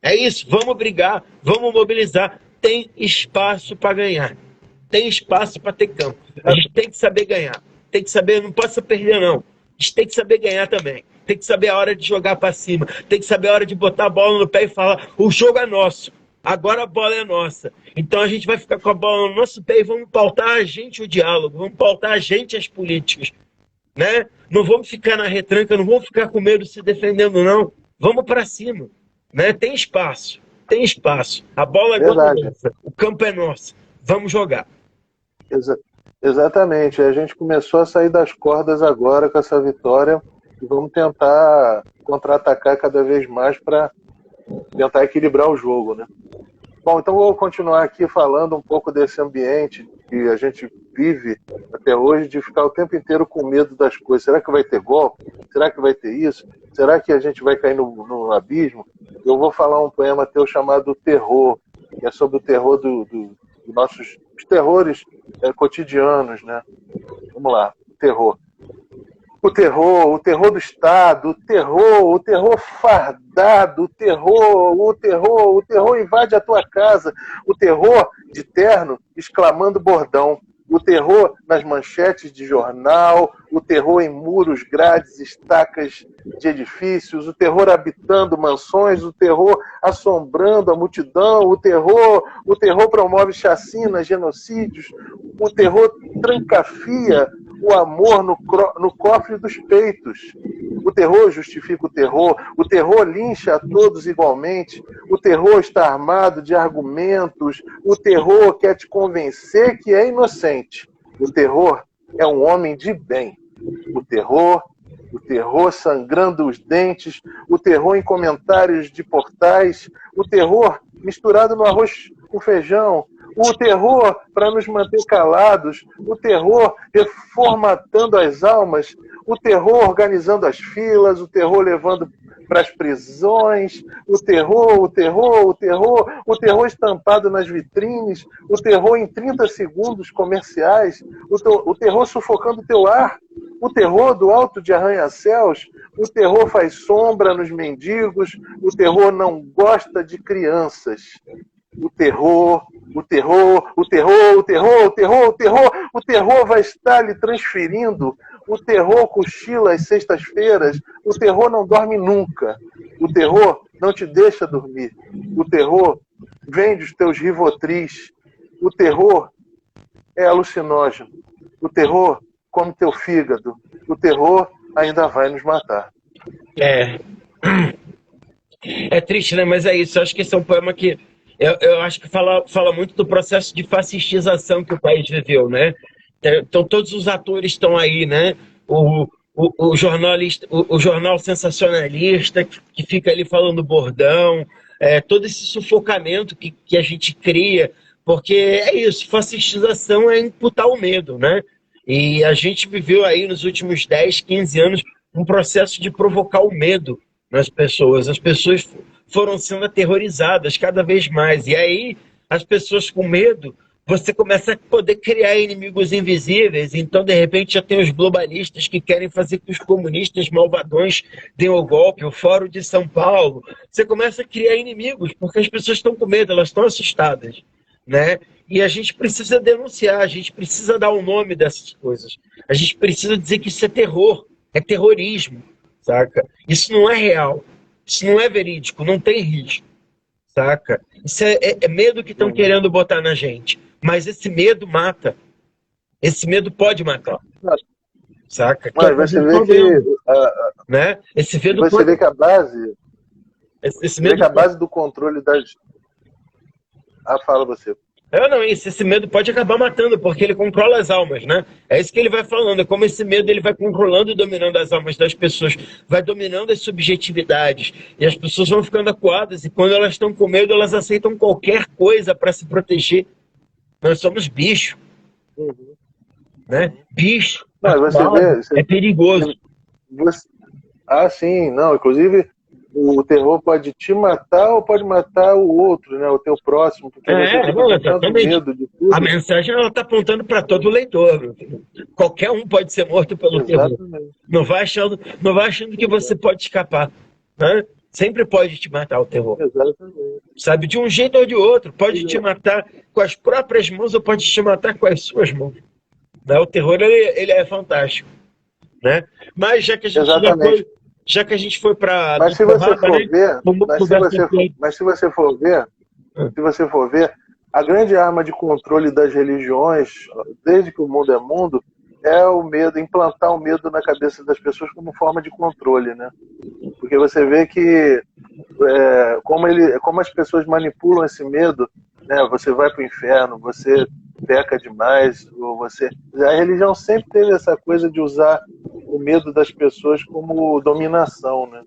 É isso, vamos brigar, vamos mobilizar. Tem espaço para ganhar. Tem espaço para ter campo. A gente tem que saber ganhar. Tem que saber, não posso perder, não. A gente tem que saber ganhar também. Tem que saber a hora de jogar para cima. Tem que saber a hora de botar a bola no pé e falar: o jogo é nosso. Agora a bola é nossa. Então a gente vai ficar com a bola no nosso pé e vamos pautar a gente o diálogo. Vamos pautar a gente as políticas. Né? Não vamos ficar na retranca, não vamos ficar com medo de se defendendo, não. Vamos para cima. Né? Tem espaço. A bola é nossa, o campo é nosso. Vamos jogar. Exatamente. A gente começou a sair das cordas agora com essa vitória e vamos tentar contra-atacar cada vez mais para tentar equilibrar o jogo, né? Bom, então vou continuar aqui falando um pouco desse ambiente que a gente vive até hoje, de ficar o tempo inteiro com medo das coisas. Será que vai ter golpe? Será que vai ter isso? Será que a gente vai cair no abismo? Eu vou falar um poema teu chamado Terror, que é sobre o terror dos nossos terrores cotidianos, né? Vamos lá, terror. O terror do Estado, o terror fardado, o terror invade a tua casa, o terror de terno exclamando bordão, o terror nas manchetes de jornal, o terror em muros, grades, estacas de edifícios, o terror habitando mansões, o terror assombrando a multidão, o terror promove chacinas, genocídios, o terror trancafia o amor no cofre dos peitos. O terror justifica o terror lincha a todos igualmente, o terror está armado de argumentos, o terror quer te convencer que é inocente. O terror é um homem de bem. O terror sangrando os dentes, o terror em comentários de portais, o terror misturado no arroz com feijão, o terror para nos manter calados, o terror reformatando as almas, o terror organizando as filas, o terror levando para as prisões, o terror estampado nas vitrines, o terror em 30 segundos comerciais, o terror sufocando o teu ar, o terror do alto de arranha-céus, o terror faz sombra nos mendigos, o terror não gosta de crianças. o terror, o terror, o terror, o terror, o terror, o terror, o terror vai estar lhe transferindo, o terror cochila às sextas-feiras, o terror não dorme nunca, o terror não te deixa dormir, o terror vende os teus Rivotris, o terror é alucinógeno, o terror come teu fígado, o terror ainda vai nos matar. É. É triste, né? Mas é isso. Eu acho que esse é um poema que eu acho que fala muito do processo de fascistização que o país viveu, né? Então todos os atores estão aí, né? O jornalista, o jornal sensacionalista que fica ali falando bordão, todo esse sufocamento que a gente cria, porque é isso, fascistização é imputar o medo, né? E a gente viveu aí nos últimos 10, 15 anos um processo de provocar o medo nas pessoas. As pessoas foram sendo aterrorizadas cada vez mais. E aí, as pessoas com medo, você começa a poder criar inimigos invisíveis. Então, de repente, já tem os globalistas que querem fazer que os comunistas malvadões deem o golpe, o Fórum de São Paulo. Você começa a criar inimigos, porque as pessoas estão com medo, elas estão assustadas, né? E a gente precisa denunciar, a gente precisa dar o nome dessas coisas. A gente precisa dizer que isso é terror, é terrorismo, saca? Isso não é real, isso não é verídico, não tem risco, saca? Isso é medo que estão querendo botar na gente. Mas esse medo mata. Esse medo pode matar, saca? Mas você vê que... né? Esse medo você pode... vê que a base... Esse medo vê que a base do controle das... fala você. Não, esse medo pode acabar matando, porque ele controla as almas, né? É isso que ele vai falando, é como esse medo ele vai controlando e dominando as almas das pessoas, vai dominando as subjetividades, e as pessoas vão ficando acuadas, e quando elas estão com medo, elas aceitam qualquer coisa para se proteger. Nós somos bicho, né? Bicho, não, você vê, é perigoso. Sim, não, inclusive... O terror pode te matar ou pode matar o outro, né? O teu próximo, porque você fica com tanto medo de tudo. A mensagem ela está apontando para todo leitor. Qualquer um pode ser morto pelo terror. Não vai achando que você pode escapar, né? Sempre pode te matar o terror. Exatamente. Sabe, de um jeito ou de outro. Pode te matar com as próprias mãos ou pode te matar com as suas mãos. Né? O terror ele é fantástico, né? Mas já que a gente já que a gente foi para... Mas se você for ver, a grande arma de controle das religiões, desde que o mundo é mundo, é o medo, implantar o medo na cabeça das pessoas como forma de controle, né? Porque você vê que como as pessoas manipulam esse medo, né? Você vai para o inferno, você peca demais, ou você... A religião sempre teve essa coisa de usar o medo das pessoas como dominação, né?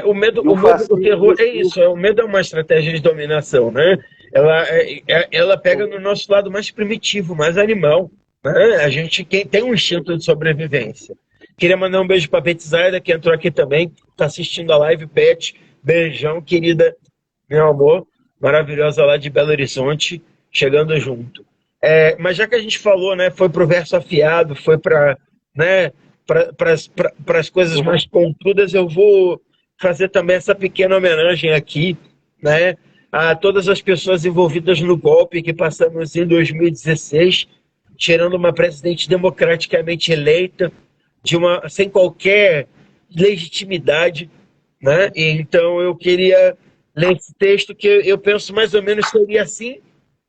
O medo do terror é isso, o medo é uma estratégia de dominação, né? Ela pega no nosso lado mais primitivo, mais animal, né? A gente tem um instinto de sobrevivência. Queria mandar um beijo para a Betsaida, que entrou aqui também, está assistindo a live. Beth, beijão, querida, meu amor, maravilhosa lá de Belo Horizonte, chegando junto. Mas já que a gente falou, né, foi pro verso afiado, foi para, né, para as coisas mais contudas, eu vou fazer também essa pequena homenagem aqui, né, a todas as pessoas envolvidas no golpe que passamos em 2016, tirando uma presidente democraticamente eleita, sem qualquer legitimidade, né? Então eu queria ler esse texto que eu penso mais ou menos seria assim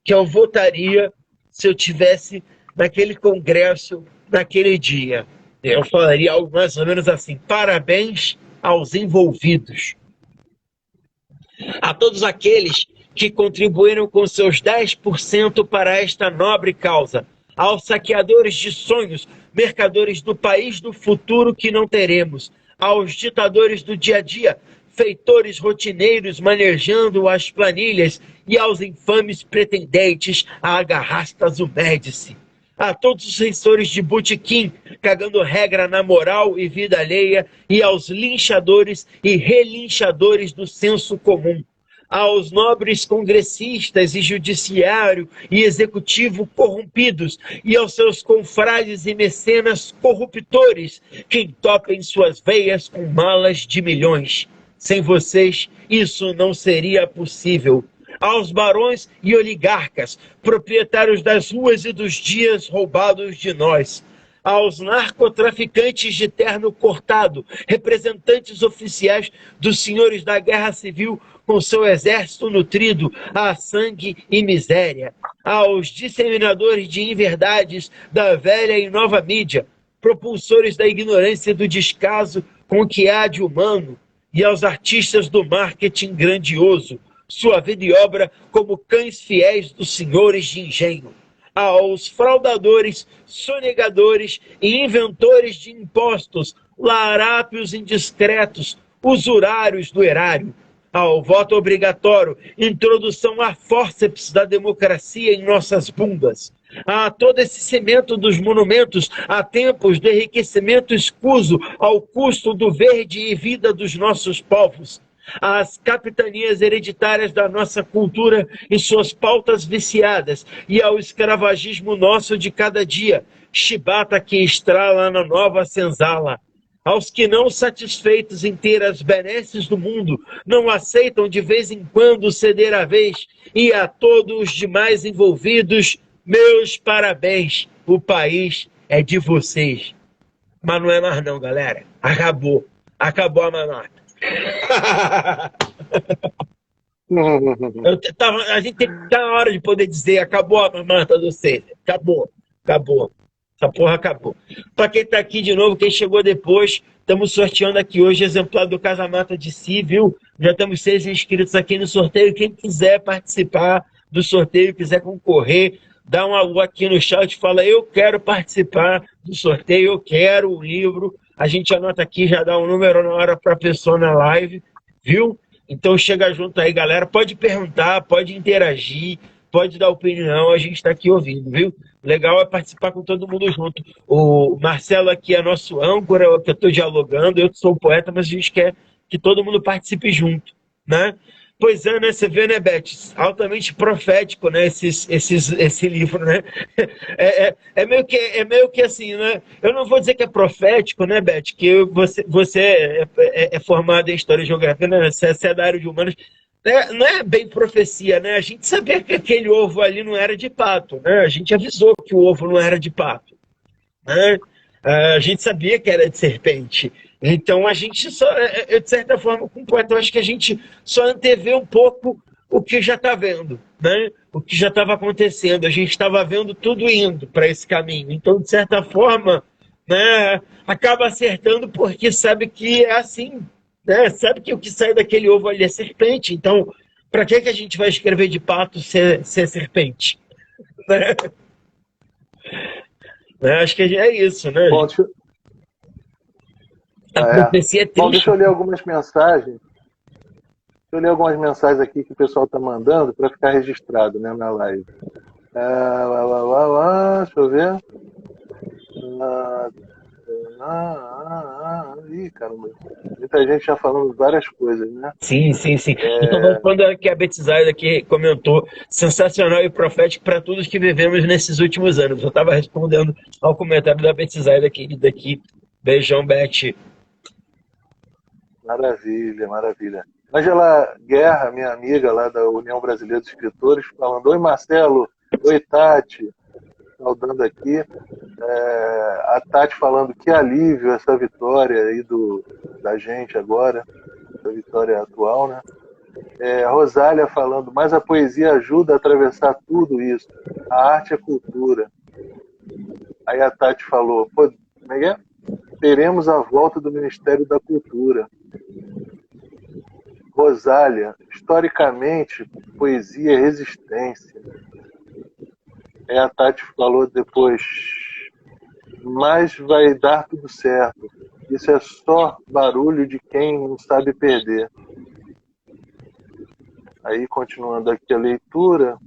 que eu votaria se eu tivesse naquele congresso, naquele dia. Eu falaria algo mais ou menos assim: parabéns aos envolvidos. A todos aqueles que contribuíram com seus 10% para esta nobre causa. Aos saqueadores de sonhos, mercadores do país do futuro que não teremos. Aos ditadores do dia a dia, feitores rotineiros manejando as planilhas e aos infames pretendentes a agarrastas o Médici. A todos os censores de botequim, cagando regra na moral e vida alheia, e aos linchadores e relinchadores do senso comum. Aos nobres congressistas e judiciário e executivo corrompidos, e aos seus confrades e mecenas corruptores, que entopem suas veias com malas de milhões. Sem vocês, isso não seria possível. aos barões e oligarcas, proprietários das ruas e dos dias roubados de nós, aos narcotraficantes de terno cortado, representantes oficiais dos senhores da guerra civil com seu exército nutrido a sangue e miséria, aos disseminadores de inverdades da velha e nova mídia, propulsores da ignorância e do descaso com que há de humano, e aos artistas do marketing grandioso, sua vida e obra como cães fiéis dos senhores de engenho, aos fraudadores, sonegadores e inventores de impostos, larápios indiscretos, usurários do erário, ao voto obrigatório, introdução a fórceps da democracia em nossas bundas, a todo esse cimento dos monumentos, a tempos de enriquecimento escuso ao custo do verde e vida dos nossos povos, às capitanias hereditárias da nossa cultura e suas pautas viciadas, e ao escravagismo nosso de cada dia, chibata que estrala na nova senzala. Aos que não satisfeitos em ter as benesses do mundo, não aceitam de vez em quando ceder a vez, e a todos os demais envolvidos, meus parabéns, o país é de vocês. Mas não é mais não, galera. Acabou. Acabou a mamata. A gente tem que ficar na hora de poder dizer acabou a mamata do César. Acabou. Acabou. Essa porra acabou. Para quem tá aqui de novo, quem chegou depois, estamos sorteando aqui hoje exemplar do Casamata de Si, viu? Já temos 6 inscritos aqui no sorteio. Quem quiser participar do sorteio, quiser concorrer, dá um alô aqui no chat, fala eu quero participar do sorteio, eu quero o livro. A gente anota aqui, já dá um número na hora para a pessoa na live, viu? Então chega junto aí, galera. Pode perguntar, pode interagir, pode dar opinião, a gente está aqui ouvindo, viu? Legal é participar com todo mundo junto. O Marcelo aqui é nosso âncora, que eu estou dialogando, eu sou o poeta, mas a gente quer que todo mundo participe junto, né? Pois é, né? Você vê, né, Beth? Altamente profético, né? Esse livro, né? É meio que assim, né? Eu não vou dizer que é profético, né, Beth? Que você é formada em História e Geografia, né? Você é da área de humanas. Não é bem profecia, né? A gente sabia que aquele ovo ali não era de pato, né? A gente avisou que o ovo não era de pato, né? A gente sabia que era de serpente. Então a gente só, de certa forma, com o poeta, eu acho que a gente só antevê um pouco o que já está vendo, né? O que já estava acontecendo. A gente estava vendo tudo indo para esse caminho. Então, de certa forma, né, acaba acertando porque sabe que é assim, né? Sabe que o que sai daquele ovo ali é serpente. Então, para que a gente vai escrever de pato ser serpente? Né? Acho que é isso, né? Bom, A profecia é triste. Bom, deixa eu ler algumas mensagens. Deixa eu ler algumas mensagens aqui que o pessoal está mandando para ficar registrado, né, na live. Deixa eu ver. Ih, caramba. Muita gente já falando várias coisas, né? Sim. Eu tô falando que a Betsaida aqui comentou sensacional e profético para todos que vivemos nesses últimos anos. Eu estava respondendo ao comentário da Betsaida querida aqui. Beijão, Beth. Maravilha, maravilha. Ângela Guerra, minha amiga lá da União Brasileira dos Escritores, falando: oi, Marcelo. Oi, Tati. Saudando aqui. A Tati falando que alívio essa vitória aí da gente agora, essa vitória atual, né? A Rosália falando: mas a poesia ajuda a atravessar tudo isso. A arte é cultura. Aí a Tati falou: pô, como é que é? Teremos a volta do Ministério da Cultura. Rosália: historicamente, poesia é resistência. Aí a Tati falou depois: mas vai dar tudo certo. Isso é só barulho de quem não sabe perder. Aí, continuando aqui a leitura,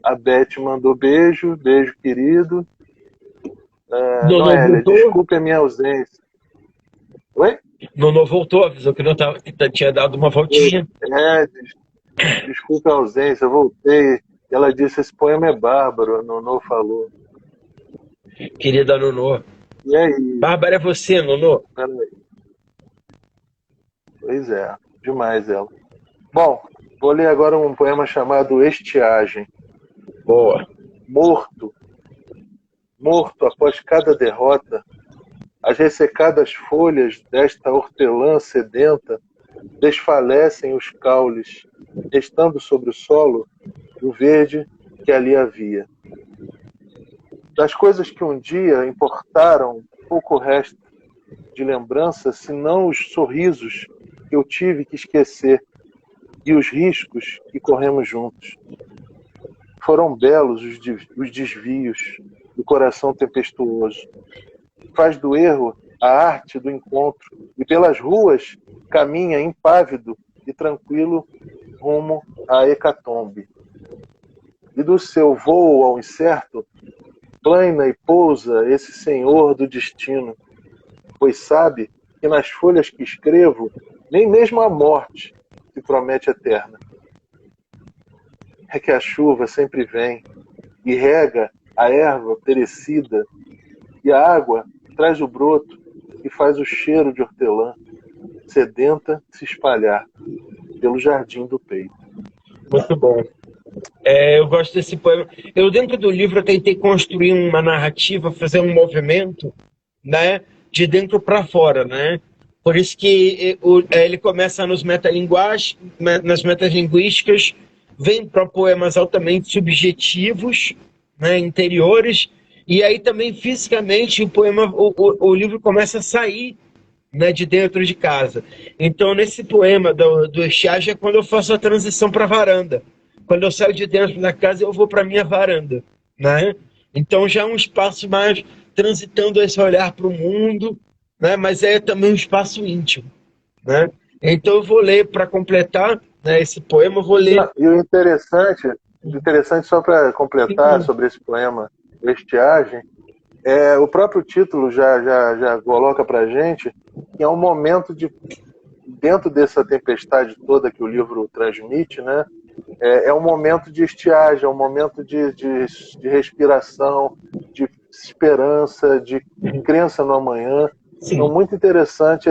a Beth mandou beijo querido. Noélia, desculpe a minha ausência. Oi? Nono voltou, avisou que não tava, que tinha dado uma voltinha. Desculpe a ausência, eu voltei. Ela disse: esse poema é bárbaro, a Nono falou. Querida Nono. E aí? Bárbara é você, Nono. Peraí. Pois é, demais ela. Bom, Vou ler agora um poema chamado Estiagem. Boa. Morto, morto após cada derrota, as ressecadas folhas desta hortelã sedenta desfalecem os caules, restando sobre o solo o verde que ali havia. Das coisas que um dia importaram, pouco resta de lembrança, senão os sorrisos que eu tive que esquecer e os riscos que corremos juntos. Foram belos os desvios do coração tempestuoso. Faz do erro a arte do encontro e pelas ruas caminha impávido e tranquilo rumo à hecatombe. E do seu voo ao incerto, plana e pousa esse senhor do destino, pois sabe que nas folhas que escrevo, nem mesmo a morte se promete eterna. É que a chuva sempre vem e rega a erva perecida, e a água traz o broto e faz o cheiro de hortelã, sedenta se espalhar pelo jardim do peito. Muito bom. Eu gosto desse poema. Eu, dentro do livro, eu tentei construir uma narrativa, fazer um movimento, né, de dentro para fora, né? Por isso que ele começa nas metalinguísticas, vem para poemas altamente subjetivos, né, interiores, e aí também fisicamente o livro começa a sair, né, de dentro de casa. Então, nesse poema do Estiagem é quando eu faço a transição para a varanda. Quando eu saio de dentro da casa, eu vou para a minha varanda, né? Então, já é um espaço mais transitando esse olhar para o mundo, né? Mas é também um espaço íntimo, né? Então, eu vou ler, para completar, né, esse poema, eu vou ler... E o interessante só para completar sobre esse poema Estiagem, o próprio título já coloca para a gente que é um momento dentro dessa tempestade toda que o livro transmite, né? É um momento de estiagem, é um momento de respiração, de esperança, de crença no amanhã. Então, muito interessante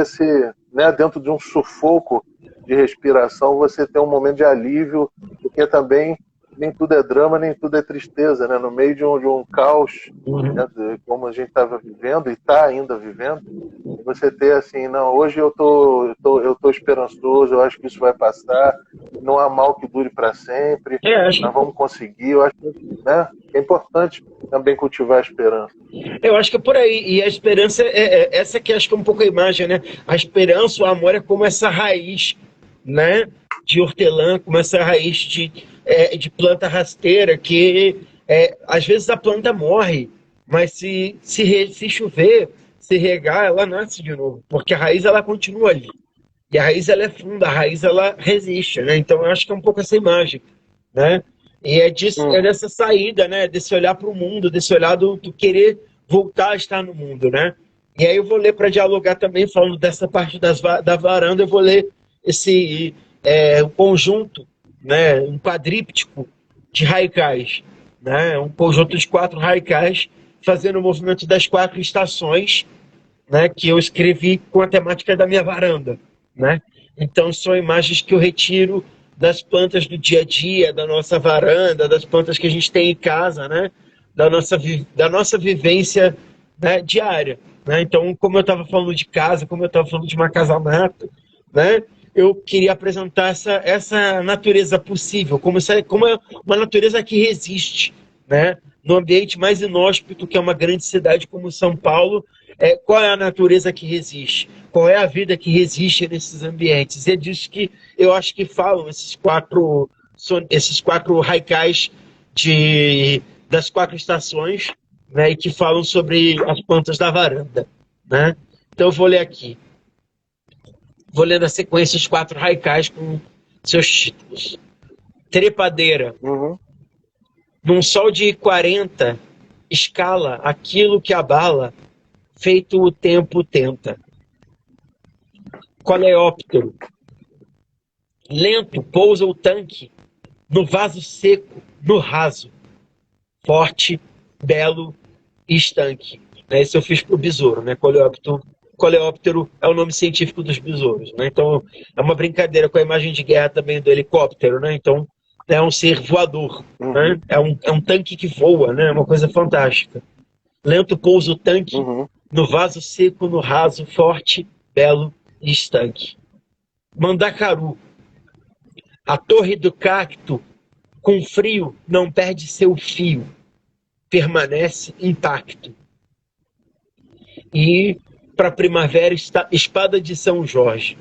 né, dentro de um sufoco de respiração, você ter um momento de alívio, porque também nem tudo é drama, nem tudo é tristeza, né? No meio de um caos, né, como a gente estava vivendo e está ainda vivendo, você ter assim, não, hoje eu tô esperançoso, eu acho que isso vai passar, não há mal que dure para sempre, nós vamos conseguir. Eu acho que, né, é importante também cultivar a esperança. Eu acho que é por aí. E a esperança essa que acho que é um pouco a imagem, né? A esperança, o amor é como essa raiz, né, de hortelã, como essa raiz de planta rasteira que às vezes a planta morre, mas se chover, se regar, ela nasce de novo, porque a raiz ela continua ali. E a raiz ela é funda, a raiz ela resiste, né? Então eu acho que é um pouco essa imagem, né? E é dessa saída, né? Desse olhar para o mundo, desse olhar do querer voltar a estar no mundo, né? E aí eu vou ler para dialogar também, falando dessa parte da varanda, eu vou ler esse um conjunto, né? Um quadríptico de haikais, né? Um conjunto de 4 haikais fazendo o movimento das 4 estações, né? Que eu escrevi com a temática da minha varanda, né? Então são imagens que eu retiro das plantas do dia a dia, da nossa varanda, das plantas que a gente tem em casa, né? Da nossa vivência, né, diária, né? Então, como eu estava falando de casa, como eu estava falando de uma casa-mata, né? Eu queria apresentar essa natureza possível, como é uma natureza que resiste, né? No ambiente mais inóspito, que é uma grande cidade como São Paulo, qual é a natureza que resiste? Qual é a vida que resiste nesses ambientes? E é disso que eu acho que falam esses quatro haikais das 4 estações, né, e que falam sobre as plantas da varanda, né? Então eu vou ler aqui. Vou ler na sequência os 4 haikais com seus títulos. Trepadeira. Num sol de 40, escala aquilo que abala, feito o tempo tenta. Coleóptero. Lento pousa o tanque, no vaso seco, no raso. Forte, belo e estanque. Esse eu fiz pro besouro, né? Coleóptero coleóptero é o nome científico dos besouros, né? Então, é uma brincadeira com a imagem de guerra também do helicóptero, né? Então, é um ser voador, né? É um tanque que voa, né? É uma coisa fantástica. Lento pouso tanque, no vaso seco, no raso, forte, belo e estanque. Mandacaru, a torre do cacto, com frio, não perde seu fio, permanece intacto. E, para a primavera, espada de São Jorge.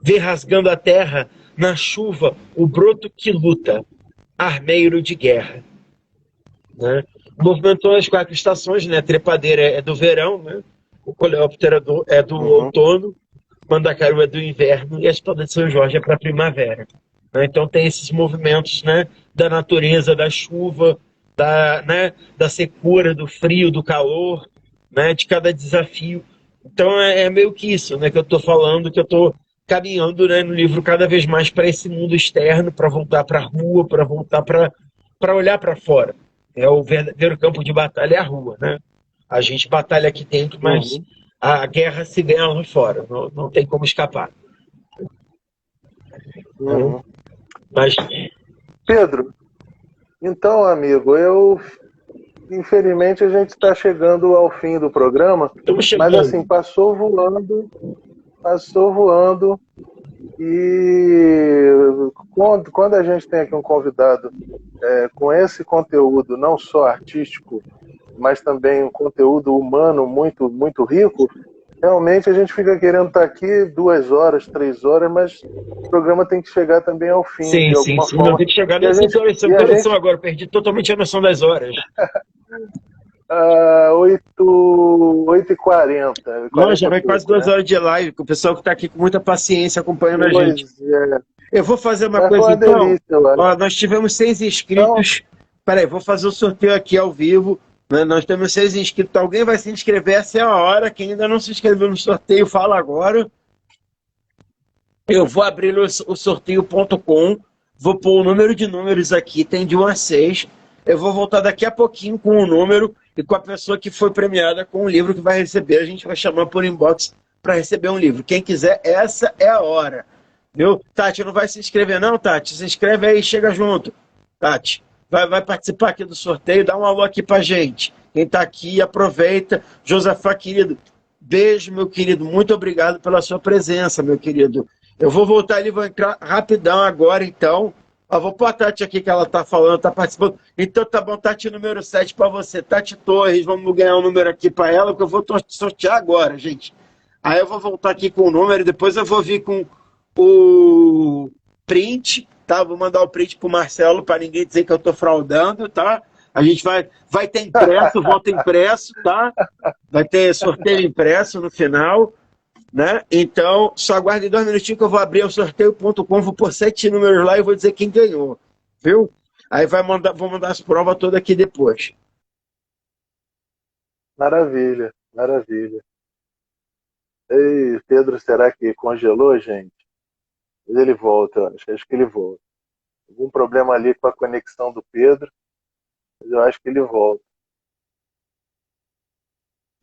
Vê rasgando a terra, na chuva, o broto que luta, armeiro de guerra. Né? Movimentou as 4 estações, né? A trepadeira é do verão, né? O coleóptero é do outono, Mandacaru é do inverno e a espada de São Jorge é para a primavera. Né? Então tem esses movimentos, né? Da natureza, da chuva, da secura, do frio, do calor, né? De cada desafio. Então é meio que isso, né? Que eu estou falando, que eu estou caminhando, né? No livro cada vez mais para esse mundo externo, para voltar para a rua, para voltar para olhar para fora. É o verdadeiro campo de batalha, é a rua, né? A gente batalha aqui dentro, mas a guerra se ganha lá fora. Não tem como escapar. Mas, Pedro, então, amigo, infelizmente a gente está chegando ao fim do programa, mas assim, passou voando, e quando a gente tem aqui um convidado com esse conteúdo, não só artístico, mas também um conteúdo humano muito, muito rico, realmente a gente fica querendo estar aqui 2 horas, 3 horas, mas o programa tem que chegar também ao fim, sim, de alguma forma. Não tem que chegar nessa noção agora, perdi totalmente a noção das horas. 8h40. Não, já vai quase 2 horas de live, com o pessoal que está aqui com muita paciência acompanhando a gente. Eu vou fazer uma coisa então. Delícia, nós tivemos 6 inscritos. Peraí, vou fazer o sorteio aqui ao vivo. Né? Nós temos 6 inscritos. Alguém vai se inscrever, essa é a hora. Quem ainda não se inscreveu no sorteio, fala agora. Eu vou abrir o sorteio.com. Vou pôr o número de números aqui, tem de 1 a 6. Eu vou voltar daqui a pouquinho com o número e com a pessoa que foi premiada com o livro que vai receber. A gente vai chamar por inbox para receber um livro. Quem quiser, essa é a hora. Viu? Tati, não vai se inscrever não, Tati? Se inscreve aí e chega junto. Tati, vai participar aqui do sorteio, dá um alô aqui pra gente. Quem tá aqui, aproveita. Josafá, querido, beijo, meu querido. Muito obrigado pela sua presença, meu querido. Eu vou voltar ali, vou entrar rapidão agora, então. Vou pôr a Tati aqui que ela tá falando, tá participando. Então tá bom, Tati número 7 para você. Tati Torres, vamos ganhar um número aqui para ela, que eu vou sortear agora, gente. Aí eu vou voltar aqui com o número, depois eu vou vir com o print, tá? Vou mandar o print pro Marcelo, para ninguém dizer que eu tô fraudando, tá? A gente vai ter impresso, voto impresso, tá? Vai ter sorteio impresso no final. Né? Então, só aguardem 2 minutinhos que eu vou abrir o sorteio.com, vou pôr 7 números lá e vou dizer quem ganhou, viu? Aí vou mandar as provas todas aqui depois. Maravilha, maravilha. Ei, Pedro, será que congelou, gente? Mas ele volta, eu acho que ele volta. Algum problema ali com a conexão do Pedro, mas eu acho que ele volta.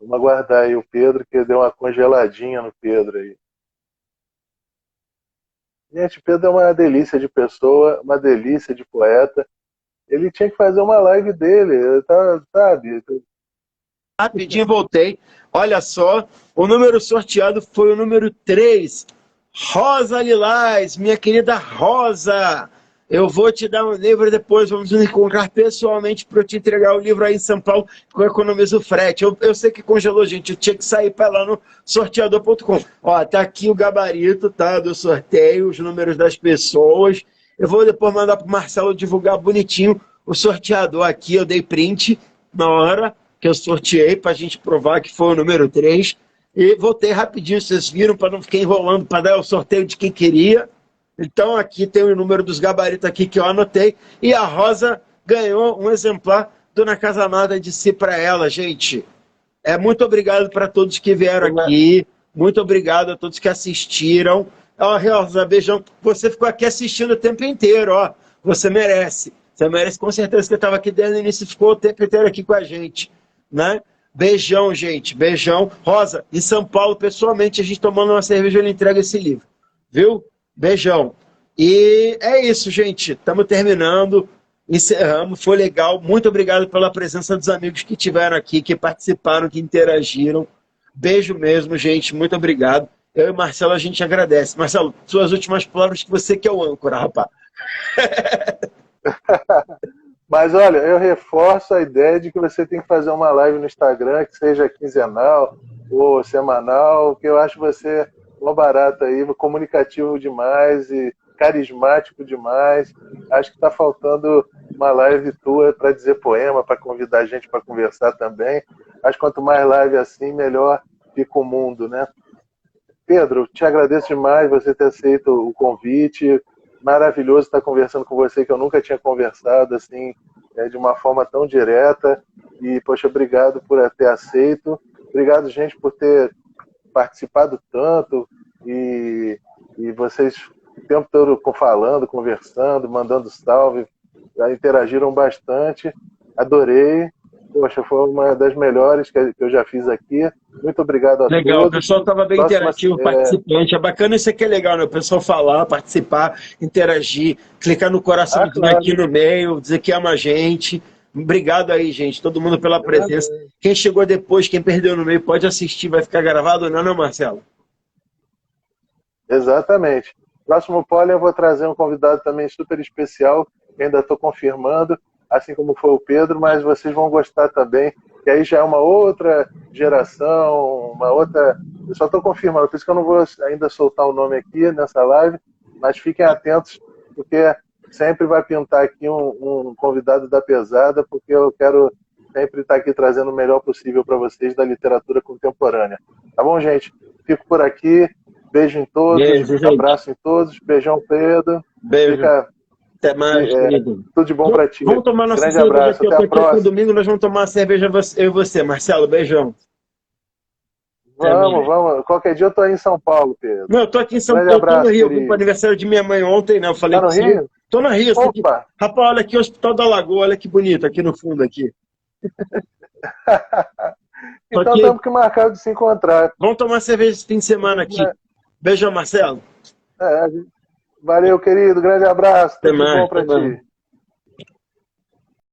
Vamos aguardar aí o Pedro, que deu uma congeladinha no Pedro aí. Gente, o Pedro é uma delícia de pessoa, uma delícia de poeta. Ele tinha que fazer uma live dele, sabe? Rapidinho voltei. Olha só, o número sorteado foi o número 3. Rosa Lilás, minha querida Rosa. Eu vou te dar um livro depois, vamos nos encontrar pessoalmente para eu te entregar o livro aí em São Paulo, que eu economizo o frete. Eu sei que congelou, gente, eu tinha que sair para lá no sorteador.com. Ó, tá aqui o gabarito, tá, do sorteio, os números das pessoas. Eu vou depois mandar para o Marcelo divulgar bonitinho o sorteador aqui, eu dei print na hora que eu sorteei para a gente provar que foi o número 3. E voltei rapidinho, vocês viram, para não ficar enrolando, para dar o sorteio de quem queria. Então aqui tem o número dos gabaritos aqui que eu anotei. E a Rosa ganhou um exemplar do Na Casa Amada de Si para ela, gente. Muito obrigado para todos que vieram aqui. Muito obrigado a todos que assistiram. Ó, Rosa, beijão. Você ficou aqui assistindo o tempo inteiro, ó. Você merece. Você merece com certeza que eu estava aqui desde o início e ficou o tempo inteiro aqui com a gente. Né? Beijão, gente. Beijão. Rosa, em São Paulo, pessoalmente, a gente tomando uma cerveja, ele entrega esse livro. Viu? Beijão. E é isso, gente. Estamos terminando. Encerramos. Foi legal. Muito obrigado pela presença dos amigos que estiveram aqui, que participaram, que interagiram. Beijo mesmo, gente. Muito obrigado. Eu e Marcelo, a gente agradece. Marcelo, suas últimas palavras, que você que é o âncora, rapaz. Mas olha, eu reforço a ideia de que você tem que fazer uma live no Instagram, que seja quinzenal ou semanal, que eu acho você uma barata aí, comunicativo demais e carismático demais. Acho que está faltando uma live tua para dizer poema, para convidar a gente para conversar também. Acho que quanto mais live assim, melhor fica o mundo, né? Pedro, te agradeço demais você ter aceito o convite. Maravilhoso estar conversando com você, que eu nunca tinha conversado assim, de uma forma tão direta. E, poxa, obrigado por ter aceito. Obrigado, gente, por ter participado tanto. E vocês o tempo todo falando, conversando, mandando salve, interagiram bastante. Adorei. Poxa, foi uma das melhores que eu já fiz aqui. Muito obrigado a Legal, o todos. pessoal estava bem interativo, participante. É bacana isso aqui, é legal, né? O pessoal falar, participar, interagir, clicar no coraçãozinho claro. aqui no meio, dizer que ama a gente. Obrigado aí, gente, todo mundo pela presença. Quem chegou depois, quem perdeu no meio, pode assistir, vai ficar gravado, não, não, Marcelo? Exatamente. Próximo Poli eu vou trazer um convidado também super especial, que ainda estou confirmando, assim como foi o Pedro, mas vocês vão gostar também, que aí já é uma outra geração, uma outra... Eu só estou confirmando, por isso que eu não vou ainda soltar o nome aqui nessa live, mas fiquem atentos, porque sempre vai pintar aqui um convidado da pesada, porque eu quero sempre estar aqui trazendo o melhor possível para vocês da literatura contemporânea. Tá bom, gente? Fico por aqui. Beijo em todos, Beijo, abraço em todos. Beijão, Pedro. Beijo. Fica, até mais, querido. Tudo de bom para ti. Vamos tomar nossa Grande cerveja abraço, aqui. até a próxima. Domingo nós vamos tomar uma cerveja, eu e você, Marcelo. Beijão. Vamos. Qualquer dia eu tô aí em São Paulo, Pedro. Não, eu tô aqui em São Paulo, eu tô no Rio. Fui pro aniversário de minha mãe ontem, né? Eu falei tá no Rio? Tô no Rio. Opa! Rapaz, olha aqui o Hospital da Lagoa, olha que bonito aqui no fundo aqui. Então temos que marcar de se encontrar. Vamos tomar cerveja esse fim de semana aqui. Beijão, Marcelo. Valeu, querido. Grande abraço. Até Tudo mais, bom pra ti.